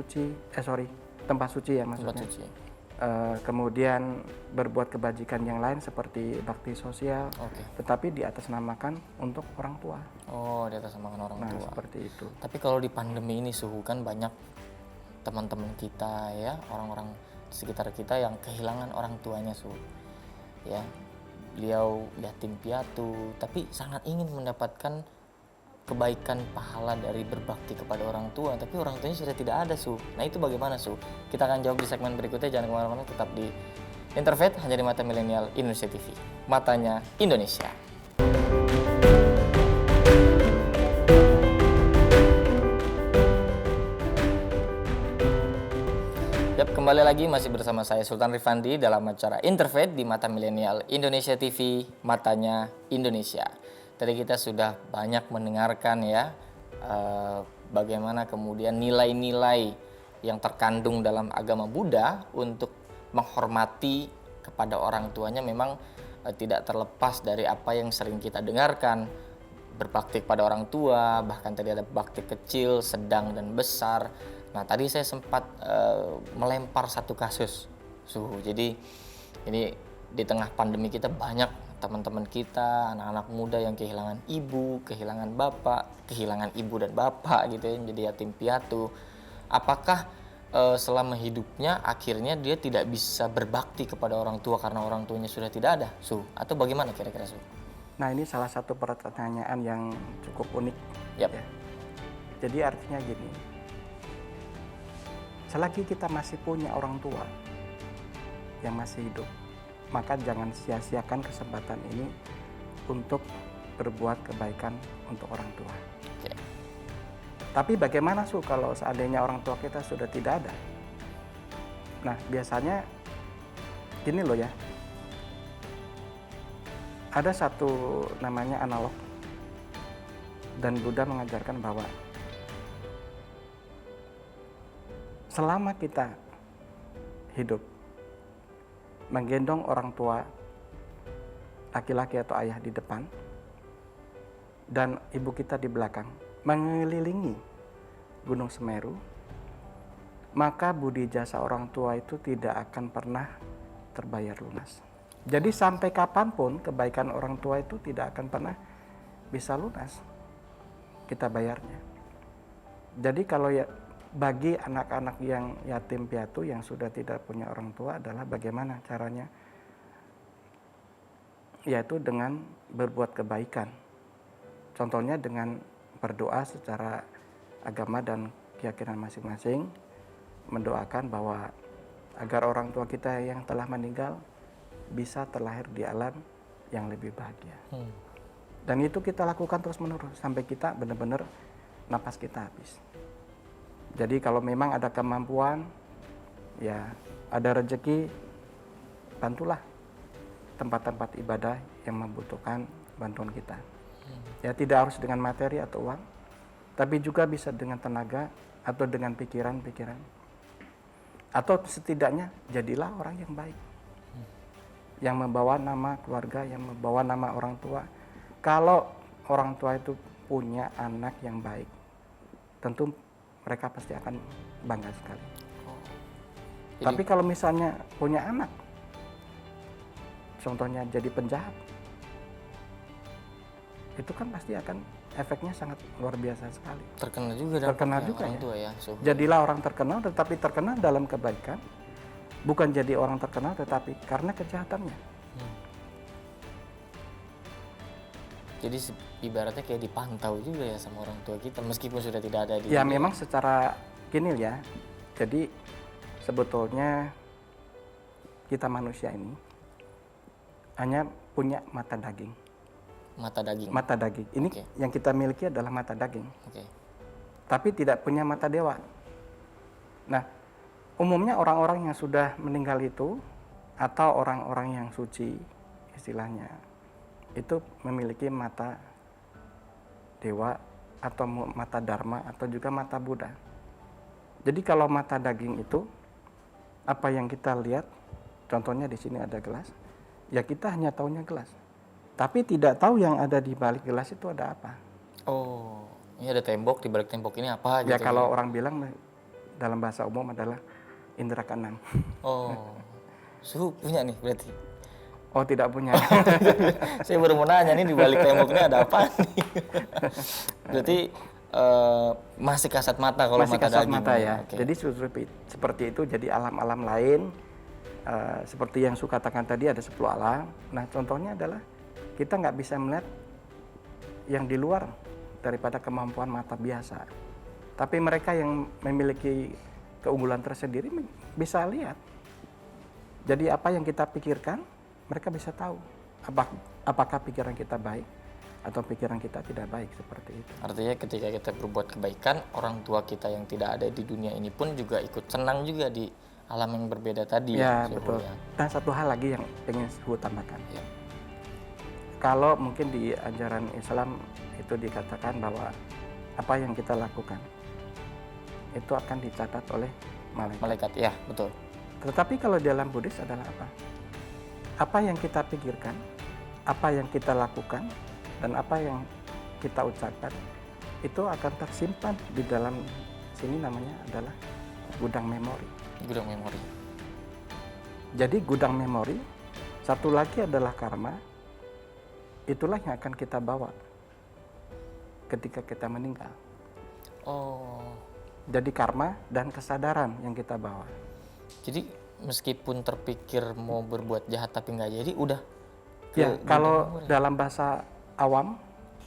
[SPEAKER 2] suci ya maksudnya. Kemudian berbuat kebajikan yang lain seperti bakti sosial, tetapi diatasnamakan untuk orang tua.
[SPEAKER 1] Diatasnamakan orang tua.
[SPEAKER 2] Seperti itu.
[SPEAKER 1] Tapi kalau di pandemi ini Suhu, kan banyak teman-teman kita ya, orang-orang di sekitar kita yang kehilangan orang tuanya Suhu. Ya, beliau yatim piatu, tapi sangat ingin mendapatkan kebaikan pahala dari berbakti kepada orang tua, tapi orang tuanya sudah tidak ada, Su. Nah, itu bagaimana, Su? Kita akan jawab di segmen berikutnya. Jangan kemana-mana, tetap di Interfaith hanya di Mata Milenial Indonesia TV. Matanya Indonesia. Yap, kembali lagi masih bersama saya Sultan Rifandi dalam acara Interfaith di Mata Milenial Indonesia TV, Matanya Indonesia. Tadi kita sudah banyak mendengarkan ya bagaimana kemudian nilai-nilai yang terkandung dalam agama Buddha untuk menghormati kepada orang tuanya memang tidak terlepas dari apa yang sering kita dengarkan. Berbakti kepada orang tua, bahkan tadi ada bakti kecil, sedang, dan besar. Nah, tadi saya sempat melempar satu kasus, Suhu. Jadi ini di tengah pandemi kita banyak teman-teman kita, anak-anak muda yang kehilangan ibu, kehilangan bapak, kehilangan ibu dan bapak gitu ya, jadi yatim piatu. Apakah selama hidupnya akhirnya dia tidak bisa berbakti kepada orang tua karena orang tuanya sudah tidak ada, Su? Atau bagaimana kira-kira, Su?
[SPEAKER 2] Nah, ini salah satu pertanyaan yang cukup unik.
[SPEAKER 1] Yap.
[SPEAKER 2] Ya. Jadi artinya gini, selagi kita masih punya orang tua yang masih hidup, maka jangan sia-siakan kesempatan ini untuk berbuat kebaikan untuk orang tua.
[SPEAKER 1] Oke.
[SPEAKER 2] Tapi bagaimana, Su, kalau seandainya orang tua kita sudah tidak ada? Nah, biasanya gini loh ya, ada satu namanya analog, dan Buddha mengajarkan bahwa selama kita hidup menggendong orang tua laki-laki atau ayah di depan dan ibu kita di belakang mengelilingi Gunung Semeru, maka budi jasa orang tua itu tidak akan pernah terbayar lunas. Jadi sampai kapanpun kebaikan orang tua itu tidak akan pernah bisa lunas kita bayarnya. Jadi kalau ya bagi anak-anak yang yatim piatu yang sudah tidak punya orang tua adalah bagaimana caranya? Yaitu dengan berbuat kebaikan. Contohnya dengan berdoa secara agama dan keyakinan masing-masing, mendoakan bahwa agar orang tua kita yang telah meninggal bisa terlahir di alam yang lebih bahagia. Dan itu kita lakukan terus-menerus sampai kita benar-benar napas kita habis. Jadi kalau memang ada kemampuan, ya ada rezeki, bantulah tempat-tempat ibadah yang membutuhkan bantuan kita. Ya tidak harus dengan materi atau uang, tapi juga bisa dengan tenaga atau dengan pikiran-pikiran. Atau setidaknya jadilah orang yang baik, yang membawa nama keluarga, yang membawa nama orang tua. Kalau orang tua itu punya anak yang baik, tentu mereka pasti akan bangga sekali. Tapi kalau misalnya punya anak, contohnya jadi penjahat, itu kan pasti akan efeknya sangat luar biasa sekali.
[SPEAKER 1] Terkenal juga
[SPEAKER 2] Terkenal juga
[SPEAKER 1] orang
[SPEAKER 2] ya.
[SPEAKER 1] tua ya, Su.
[SPEAKER 2] Jadilah orang terkenal, tetapi terkenal dalam kebaikan. Bukan jadi orang terkenal, tetapi karena kejahatannya.
[SPEAKER 1] Jadi ibaratnya kayak dipantau juga ya sama orang tua kita meskipun sudah tidak ada di
[SPEAKER 2] Ya
[SPEAKER 1] dunia.
[SPEAKER 2] memang secara gini ya. Jadi sebetulnya kita manusia ini hanya punya mata daging.
[SPEAKER 1] Mata daging.
[SPEAKER 2] Mata daging. Ini
[SPEAKER 1] Oke.
[SPEAKER 2] yang kita miliki adalah mata daging.
[SPEAKER 1] Oke.
[SPEAKER 2] Tapi tidak punya mata dewa. Nah, umumnya orang-orang yang sudah meninggal itu atau orang-orang yang suci istilahnya itu memiliki mata dewa atau mata dharma atau juga mata Buddha. Jadi kalau mata daging itu apa yang kita lihat, contohnya di sini ada gelas, ya kita hanya tahunya gelas. Tapi tidak tahu yang ada di balik gelas itu ada apa.
[SPEAKER 1] Oh, ini ada tembok, di balik tembok ini apa gitu.
[SPEAKER 2] Ya kalau orang bilang dalam bahasa umum adalah indera keenam.
[SPEAKER 1] Oh. Suhu punya nih berarti.
[SPEAKER 2] Oh, tidak punya.
[SPEAKER 1] Saya baru mau nanya nih di balik tembok ini ada apa nih. Berarti masih kasat mata kalau
[SPEAKER 2] Masih
[SPEAKER 1] mata
[SPEAKER 2] kasat
[SPEAKER 1] daging.
[SPEAKER 2] mata ya.
[SPEAKER 1] Oke.
[SPEAKER 2] Jadi seperti itu, jadi alam-alam lain seperti yang Su katakan tadi ada 10 alam. Nah, contohnya adalah kita nggak bisa melihat yang di luar daripada kemampuan mata biasa. Tapi mereka yang memiliki keunggulan tersendiri bisa lihat. Jadi apa yang kita pikirkan, mereka bisa tahu apakah pikiran kita baik atau pikiran kita tidak baik, seperti itu.
[SPEAKER 1] Artinya ketika kita berbuat kebaikan, orang tua kita yang tidak ada di dunia ini pun juga ikut senang juga di alam yang berbeda tadi
[SPEAKER 2] Ya,
[SPEAKER 1] Suhu,
[SPEAKER 2] betul.
[SPEAKER 1] ya.
[SPEAKER 2] Dan satu hal lagi yang ingin Suhu tambahkan.
[SPEAKER 1] Ya.
[SPEAKER 2] Kalau mungkin di ajaran Islam itu dikatakan bahwa apa yang kita lakukan itu akan dicatat oleh malaikat.
[SPEAKER 1] Malaikat, ya betul.
[SPEAKER 2] Tetapi kalau dalam Buddhis adalah apa? Apa yang kita pikirkan, apa yang kita lakukan, dan apa yang kita ucapkan itu akan tersimpan di dalam sini, namanya adalah gudang memori.
[SPEAKER 1] Gudang memori.
[SPEAKER 2] Jadi gudang memori, satu lagi adalah karma, itulah yang akan kita bawa ketika kita meninggal.
[SPEAKER 1] Oh,
[SPEAKER 2] Jadi karma dan kesadaran yang kita bawa.
[SPEAKER 1] jadi meskipun terpikir mau berbuat jahat tapi nggak jadi, udah
[SPEAKER 2] Ya,
[SPEAKER 1] gudang
[SPEAKER 2] kalau
[SPEAKER 1] memori.
[SPEAKER 2] dalam bahasa awam,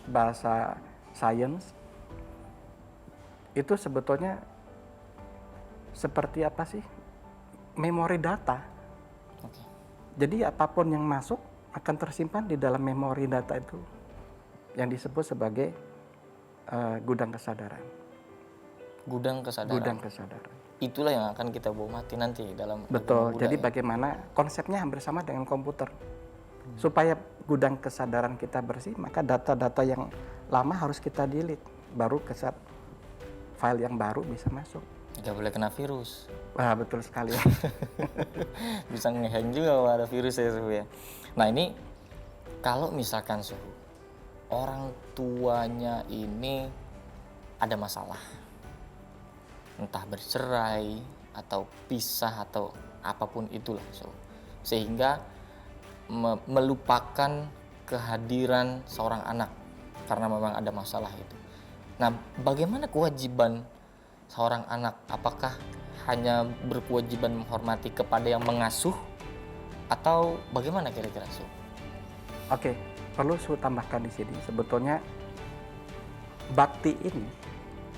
[SPEAKER 2] bahasa sains, itu sebetulnya seperti apa sih? Memori data.
[SPEAKER 1] Oke.
[SPEAKER 2] Jadi apapun yang masuk akan tersimpan di dalam memori data itu, yang disebut sebagai gudang kesadaran.
[SPEAKER 1] Gudang kesadaran.
[SPEAKER 2] Gudang kesadaran.
[SPEAKER 1] Itulah yang akan kita bawa mati nanti dalam
[SPEAKER 2] Betul.
[SPEAKER 1] agama
[SPEAKER 2] Jadi
[SPEAKER 1] Buddha, ya.
[SPEAKER 2] bagaimana konsepnya hampir sama dengan komputer. Supaya gudang kesadaran kita bersih, maka data-data yang lama harus kita delete, baru file yang baru bisa masuk.
[SPEAKER 1] Nggak boleh kena virus.
[SPEAKER 2] Wah, betul sekali.
[SPEAKER 1] Bisa nge-hang juga kalau ada virus ya Suhu, ya. Nah ini kalau misalkan Suhu, orang tuanya ini ada masalah, entah bercerai atau pisah atau apapun itulah Suhu, sehingga melupakan kehadiran seorang anak karena memang ada masalah itu. Nah, bagaimana kewajiban seorang anak? Apakah hanya berkewajiban menghormati kepada yang mengasuh atau bagaimana kira-kira Su?
[SPEAKER 2] Oke, perlu saya tambahkan di sini. Sebetulnya bakti ini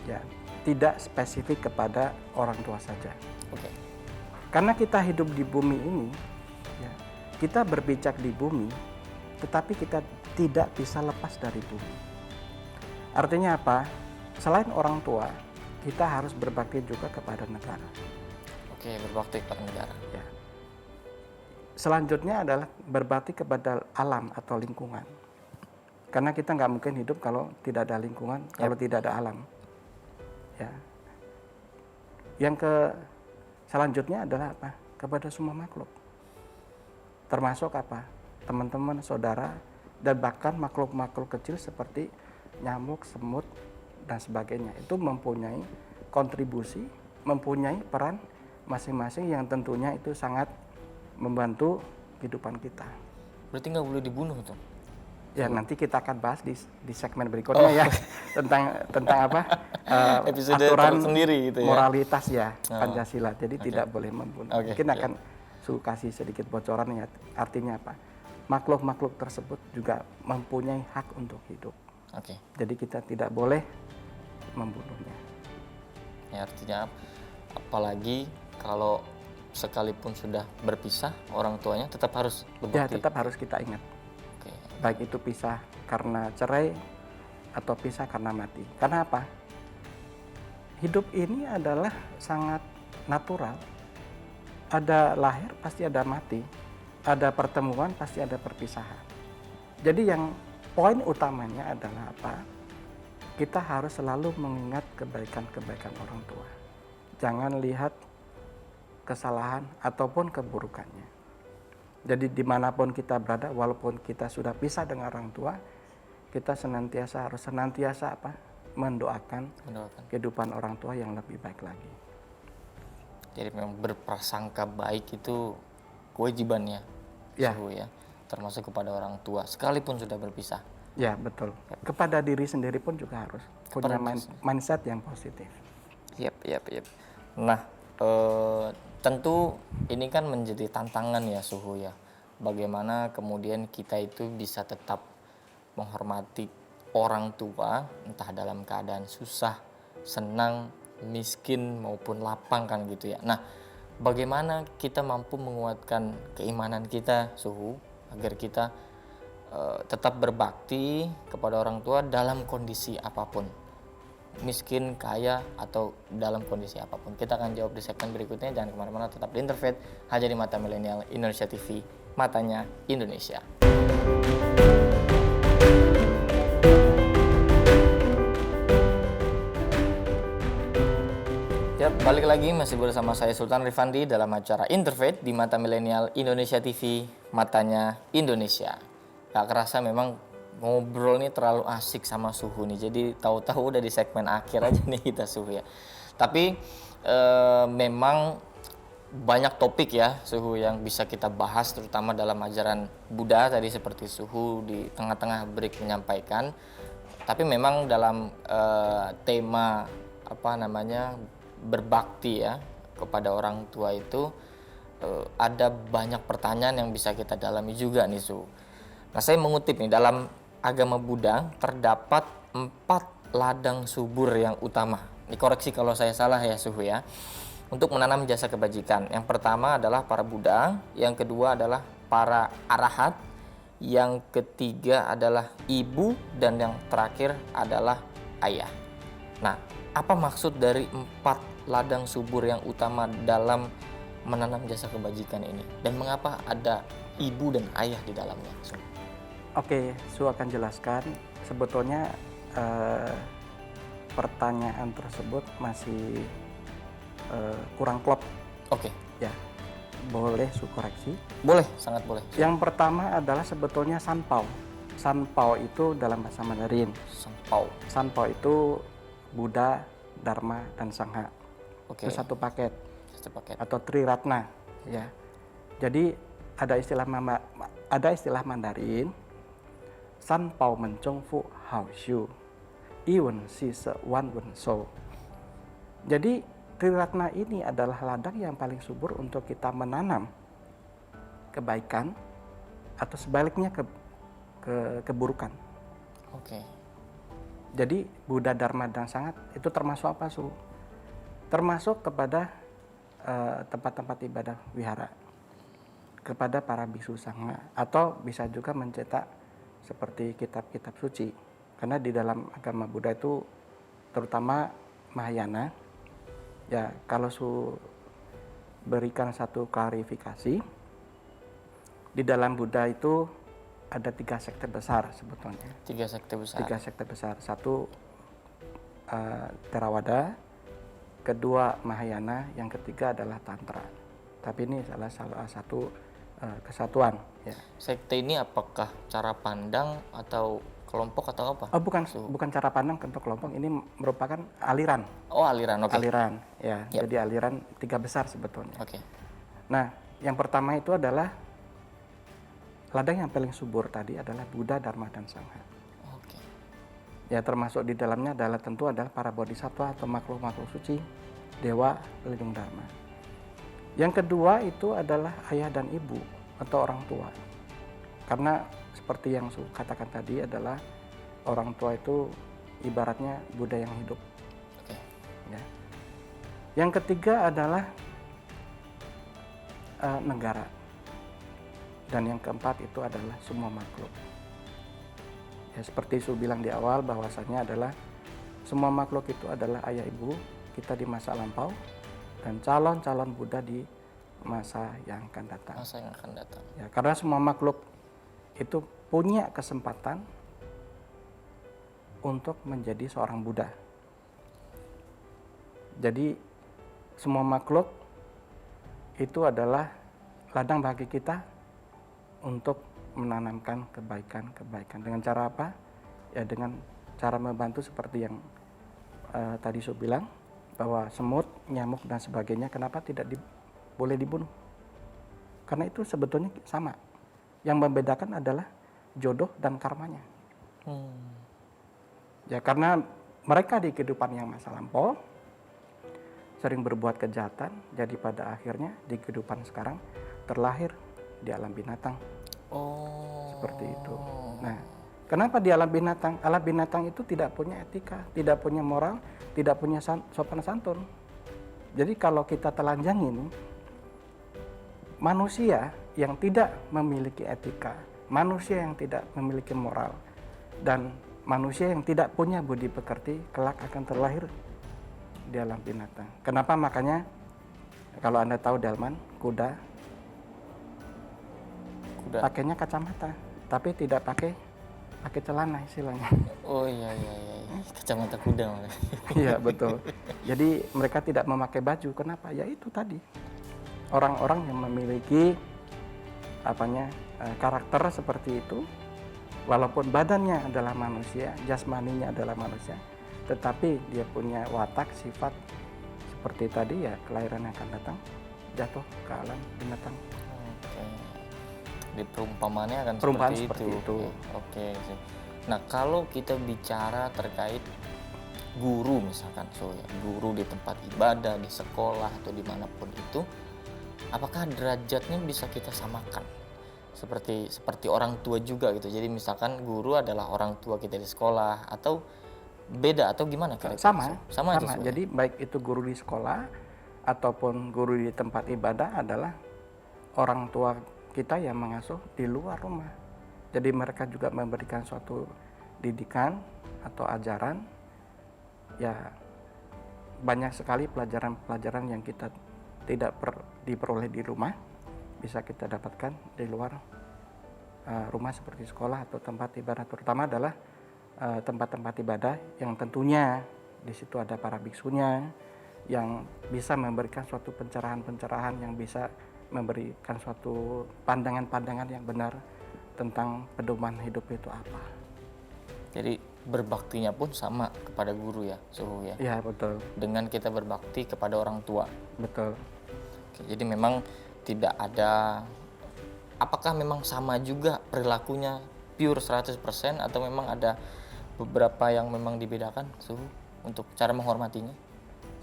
[SPEAKER 2] ya tidak spesifik kepada orang tua saja.
[SPEAKER 1] Oke.
[SPEAKER 2] Karena kita hidup di bumi ini, ya, kita berpijak di bumi, tetapi kita tidak bisa lepas dari bumi. Artinya apa? Selain orang tua, kita harus berbakti juga kepada negara.
[SPEAKER 1] Oke, berbakti kepada negara.
[SPEAKER 2] Ya. Selanjutnya adalah berbakti kepada alam atau lingkungan. Karena kita nggak mungkin hidup kalau tidak ada lingkungan, kalau tidak ada alam. Ya. Selanjutnya adalah apa? Kepada semua makhluk. Termasuk apa? Teman-teman, saudara, dan bahkan makhluk-makhluk kecil seperti nyamuk, semut, dan sebagainya. Itu mempunyai kontribusi, mempunyai peran masing-masing yang tentunya itu sangat membantu kehidupan kita.
[SPEAKER 1] Berarti nggak boleh dibunuh tuh?
[SPEAKER 2] Ya, nanti kita akan bahas di segmen berikutnya ya tentang apa
[SPEAKER 1] Episode
[SPEAKER 2] aturan
[SPEAKER 1] tersendiri gitu ya.
[SPEAKER 2] moralitas ya Pancasila. Jadi tidak boleh membunuh.
[SPEAKER 1] Oke,
[SPEAKER 2] Mungkin
[SPEAKER 1] ya.
[SPEAKER 2] akan Su kasih sedikit bocoran ya. Artinya apa? Makhluk-makhluk tersebut juga mempunyai hak untuk hidup.
[SPEAKER 1] Oke.
[SPEAKER 2] Jadi kita tidak boleh membunuhnya.
[SPEAKER 1] Ya, artinya apalagi kalau sekalipun sudah berpisah, orang tuanya tetap harus
[SPEAKER 2] Ya,
[SPEAKER 1] berbakti.
[SPEAKER 2] tetap harus kita ingat.
[SPEAKER 1] Oke.
[SPEAKER 2] Baik itu pisah karena cerai atau pisah karena mati. Karena apa? Hidup ini adalah sangat natural. Ada lahir pasti ada mati, ada pertemuan pasti ada perpisahan. Jadi yang poin utamanya adalah apa? Kita harus selalu mengingat kebaikan-kebaikan orang tua. Jangan lihat kesalahan ataupun keburukannya. Jadi dimanapun kita berada, walaupun kita sudah pisah dengan orang tua, kita harus senantiasa apa? Mendoakan kehidupan orang tua yang lebih baik lagi.
[SPEAKER 1] Jadi memang berprasangka baik itu kewajibannya,
[SPEAKER 2] Ya.
[SPEAKER 1] Suhu, ya, termasuk kepada orang tua sekalipun sudah berpisah.
[SPEAKER 2] Ya, betul. Kepada diri sendiri pun juga harus punya mindset yang positif.
[SPEAKER 1] Yap. Nah, tentu ini kan menjadi tantangan ya Suhu ya. Bagaimana kemudian kita itu bisa tetap menghormati orang tua, entah dalam keadaan susah, senang, miskin maupun lapang kan gitu ya. Nah, bagaimana kita mampu menguatkan keimanan kita, Suhu, agar kita tetap berbakti kepada orang tua dalam kondisi apapun, miskin, kaya, atau dalam kondisi apapun. Kita akan jawab di segmen berikutnya. Jangan kemana-mana, tetap di Interfaith hanya di Mata Milenial Indonesia TV, matanya Indonesia. Ya, balik lagi masih bersama saya Sultan Rifandi dalam acara Interfaith di Mata Milenial Indonesia TV, matanya Indonesia. Gak kerasa memang ngobrol nih terlalu asik sama Suhu nih. Jadi tahu-tahu udah di segmen akhir aja nih kita, Suhu ya. Tapi memang banyak topik ya, Suhu, yang bisa kita bahas, terutama dalam ajaran Buddha tadi seperti Suhu di tengah-tengah break menyampaikan. Tapi memang dalam tema berbakti ya kepada orang tua itu ada banyak pertanyaan yang bisa kita dalami juga nih, Suhu. Nah, saya mengutip nih, dalam agama Buddha terdapat 4 ladang subur yang utama. Dikoreksi kalau saya salah ya, Suhu ya. Untuk menanam jasa kebajikan. Yang pertama adalah para Buddha, yang kedua adalah para arahat, yang ketiga adalah ibu, dan yang terakhir adalah ayah. Nah, apa maksud dari 4 ladang subur yang utama dalam menanam jasa kebajikan ini? Dan mengapa ada ibu dan ayah di dalamnya?
[SPEAKER 2] Oke, Su akan jelaskan. Sebetulnya pertanyaan tersebut masih kurang klop.
[SPEAKER 1] Oke.
[SPEAKER 2] Ya, boleh Su koreksi?
[SPEAKER 1] Boleh, sangat boleh.
[SPEAKER 2] Yang pertama adalah sebetulnya Sanpao. Sanpao itu dalam bahasa Mandarin.
[SPEAKER 1] Sanpao.
[SPEAKER 2] Sanpao itu Buddha, Dharma, dan Sangha.
[SPEAKER 1] Oke.
[SPEAKER 2] Itu satu paket.
[SPEAKER 1] Satu paket.
[SPEAKER 2] Atau Triratna. Ya. Jadi ada istilah Mandarin. Sanpao mencong fu hao xiu, iwen si se wan wen so. Jadi Triratna ini adalah ladang yang paling subur untuk kita menanam kebaikan atau sebaliknya keburukan.
[SPEAKER 1] Oke.
[SPEAKER 2] Jadi Buddha, Dharma, dan Sangha itu termasuk apa, Su? Termasuk kepada tempat-tempat ibadah wihara, kepada para biksu sangha, atau bisa juga mencetak seperti kitab-kitab suci. Karena di dalam agama Buddha itu terutama Mahayana, ya kalau Su berikan satu klarifikasi, di dalam Buddha itu ada 3 sekte besar sebetulnya.
[SPEAKER 1] 3 sekte besar.
[SPEAKER 2] 3 sekte besar. Satu Theravada, kedua Mahayana, yang ketiga adalah Tantra. Tapi ini salah satu kesatuan. Ya.
[SPEAKER 1] Sekte ini apakah cara pandang atau kelompok atau apa?
[SPEAKER 2] Oh, bukan cara pandang untuk kelompok. Ini merupakan aliran.
[SPEAKER 1] Oh, aliran. Oke.
[SPEAKER 2] Aliran, ya.
[SPEAKER 1] Yep.
[SPEAKER 2] Jadi aliran 3 besar sebetulnya.
[SPEAKER 1] Oke.
[SPEAKER 2] Nah, yang pertama itu adalah ladang yang paling subur tadi adalah Buddha, Dharma, dan Sangha.
[SPEAKER 1] Oke.
[SPEAKER 2] Ya, termasuk di dalamnya adalah tentu adalah para bodhisattva atau makhluk-makhluk suci, dewa, pelindung dharma. Yang kedua itu adalah ayah dan ibu atau orang tua. Karena seperti yang Su katakan tadi adalah orang tua itu ibaratnya Buddha yang hidup.
[SPEAKER 1] Oke.
[SPEAKER 2] Ya. Yang ketiga adalah negara. Dan yang keempat itu adalah semua makhluk. Ya, seperti Su bilang di awal bahwasanya adalah semua makhluk itu adalah ayah ibu kita di masa lampau dan calon-calon Buddha di masa yang akan datang.
[SPEAKER 1] Masa yang akan datang.
[SPEAKER 2] Ya, karena semua makhluk itu punya kesempatan untuk menjadi seorang Buddha. Jadi semua makhluk itu adalah ladang bagi kita untuk menanamkan kebaikan-kebaikan. Dengan cara apa? Ya dengan cara membantu seperti yang tadi Su bilang, bahwa semut, nyamuk, dan sebagainya kenapa tidak boleh dibunuh? Karena itu sebetulnya sama. Yang membedakan adalah jodoh dan karmanya. Ya karena mereka di kehidupan yang masa lampau sering berbuat kejahatan, jadi pada akhirnya di kehidupan sekarang terlahir di alam binatang.
[SPEAKER 1] Oh.
[SPEAKER 2] Seperti itu. Nah, Kenapa di alam binatang? Alam binatang itu tidak punya etika, tidak punya moral, tidak punya sopan santun. Jadi kalau kita telanjangin manusia yang tidak memiliki etika, manusia yang tidak memiliki moral, dan manusia yang tidak punya budi pekerti, kelak akan terlahir di alam binatang. Kenapa? Makanya kalau Anda tahu delman, kuda pakainya kacamata, tapi tidak pakai celana istilahnya.
[SPEAKER 1] Oh iya, kacamata kuda malah.
[SPEAKER 2] Iya betul. Jadi mereka tidak memakai baju. Kenapa? Ya itu tadi. Orang-orang yang memiliki karakter seperti itu, walaupun badannya adalah manusia, jasmaninya adalah manusia, tetapi dia punya watak, sifat seperti tadi, ya kelahiran yang akan datang jatuh ke alam binatang.
[SPEAKER 1] Oke. Di perumpamannya akan
[SPEAKER 2] Seperti itu.
[SPEAKER 1] Oke sih. Nah, kalau kita bicara terkait guru misalkan, guru di tempat ibadah, di sekolah atau dimanapun itu, apakah derajatnya bisa kita samakan? Seperti orang tua juga gitu. Jadi misalkan guru adalah orang tua kita di sekolah, atau beda, atau gimana kira-kira? Sama aja.
[SPEAKER 2] Jadi baik itu guru di sekolah ataupun guru di tempat ibadah adalah orang tua kita yang mengasuh di luar rumah. Jadi mereka juga memberikan suatu didikan atau ajaran. Ya banyak sekali pelajaran-pelajaran yang kita tidak diperoleh di rumah, bisa kita dapatkan di luar rumah seperti sekolah atau tempat ibadah. Terutama adalah tempat-tempat ibadah yang tentunya di situ ada para biksunya yang bisa memberikan suatu pencerahan-pencerahan, yang bisa memberikan suatu pandangan-pandangan yang benar tentang pedoman hidup itu apa.
[SPEAKER 1] Jadi berbaktinya pun sama kepada guru ya, Suhu ya?
[SPEAKER 2] Iya betul.
[SPEAKER 1] Dengan kita berbakti kepada orang tua.
[SPEAKER 2] Betul.
[SPEAKER 1] Oke, jadi memang tidak ada, apakah memang sama juga perilakunya pure 100% atau memang ada beberapa yang memang dibedakan, Suhu, untuk cara menghormatinya?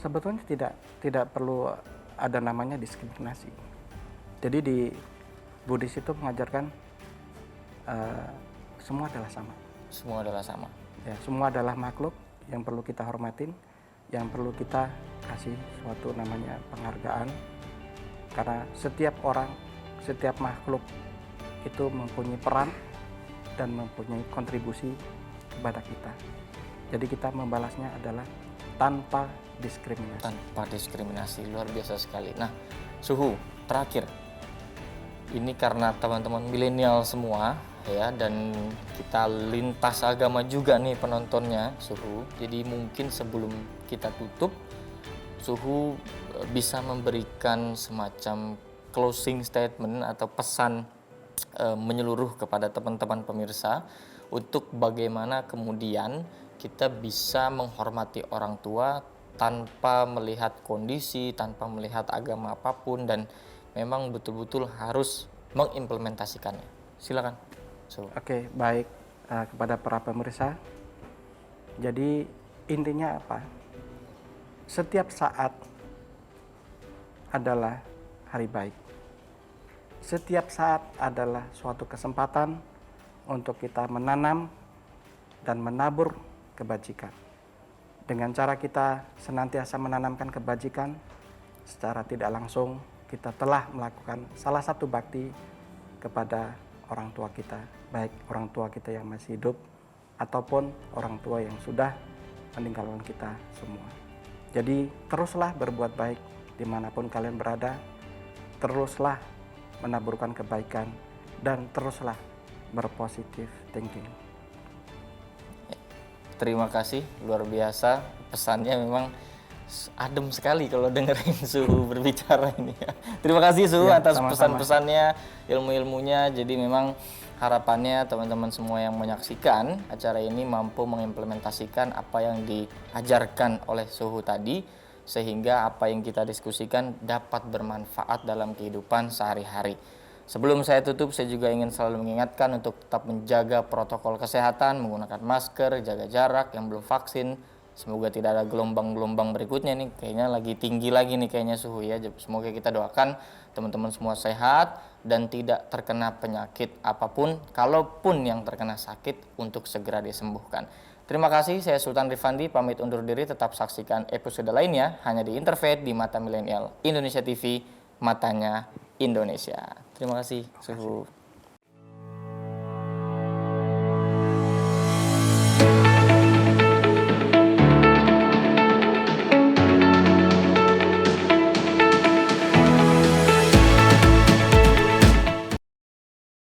[SPEAKER 2] Sebetulnya tidak perlu ada namanya diskriminasi. Jadi di Buddhis itu mengajarkan semua adalah sama.
[SPEAKER 1] Semua adalah sama.
[SPEAKER 2] Ya, semua adalah makhluk yang perlu kita hormatin, yang perlu kita kasih suatu namanya penghargaan. Karena setiap orang, setiap makhluk itu mempunyai peran dan mempunyai kontribusi kepada kita. Jadi kita membalasnya adalah tanpa diskriminasi.
[SPEAKER 1] Tanpa diskriminasi, luar biasa sekali. Nah, Suhu, terakhir, ini karena teman-teman milenial semua ya, dan kita lintas agama juga nih penontonnya, Suhu. Jadi mungkin sebelum kita tutup, Suhu bisa memberikan semacam closing statement atau pesan menyeluruh kepada teman-teman pemirsa untuk bagaimana kemudian kita bisa menghormati orang tua tanpa melihat kondisi, tanpa melihat agama apapun, dan memang betul-betul harus mengimplementasikannya. Silakan.
[SPEAKER 2] Oke, baik, kepada para pemirsa. Jadi intinya apa? Setiap saat adalah hari baik. Setiap saat adalah suatu kesempatan untuk kita menanam dan menabur kebajikan. Dengan cara kita senantiasa menanamkan kebajikan, secara tidak langsung kita telah melakukan salah satu bakti kepada orang tua kita, baik orang tua kita yang masih hidup ataupun orang tua yang sudah meninggalkan kita semua. Jadi teruslah berbuat baik dimanapun kalian berada, teruslah menaburkan kebaikan, dan teruslah berpositif thinking.
[SPEAKER 1] Terima kasih, luar biasa. Pesannya memang adem sekali kalau dengerin Suhu berbicara ini ya. Terima kasih Suhu atas pesan-pesannya, ilmu-ilmunya. Jadi memang harapannya teman-teman semua yang menyaksikan acara ini mampu mengimplementasikan apa yang diajarkan oleh Suhu tadi, sehingga apa yang kita diskusikan dapat bermanfaat dalam kehidupan sehari-hari. Sebelum saya tutup, saya juga ingin selalu mengingatkan untuk tetap menjaga protokol kesehatan, menggunakan masker, jaga jarak, yang belum vaksin. Semoga tidak ada gelombang-gelombang berikutnya nih, kayaknya lagi tinggi lagi nih kayaknya Suhu ya. Semoga kita doakan teman-teman semua sehat, dan tidak terkena penyakit apapun, kalaupun yang terkena sakit untuk segera disembuhkan. Terima kasih, saya Sultan Rifandi, pamit undur diri. Tetap saksikan episode lainnya hanya di Interfaith di Mata Milenial Indonesia TV, matanya Indonesia. Terima kasih, Suhu.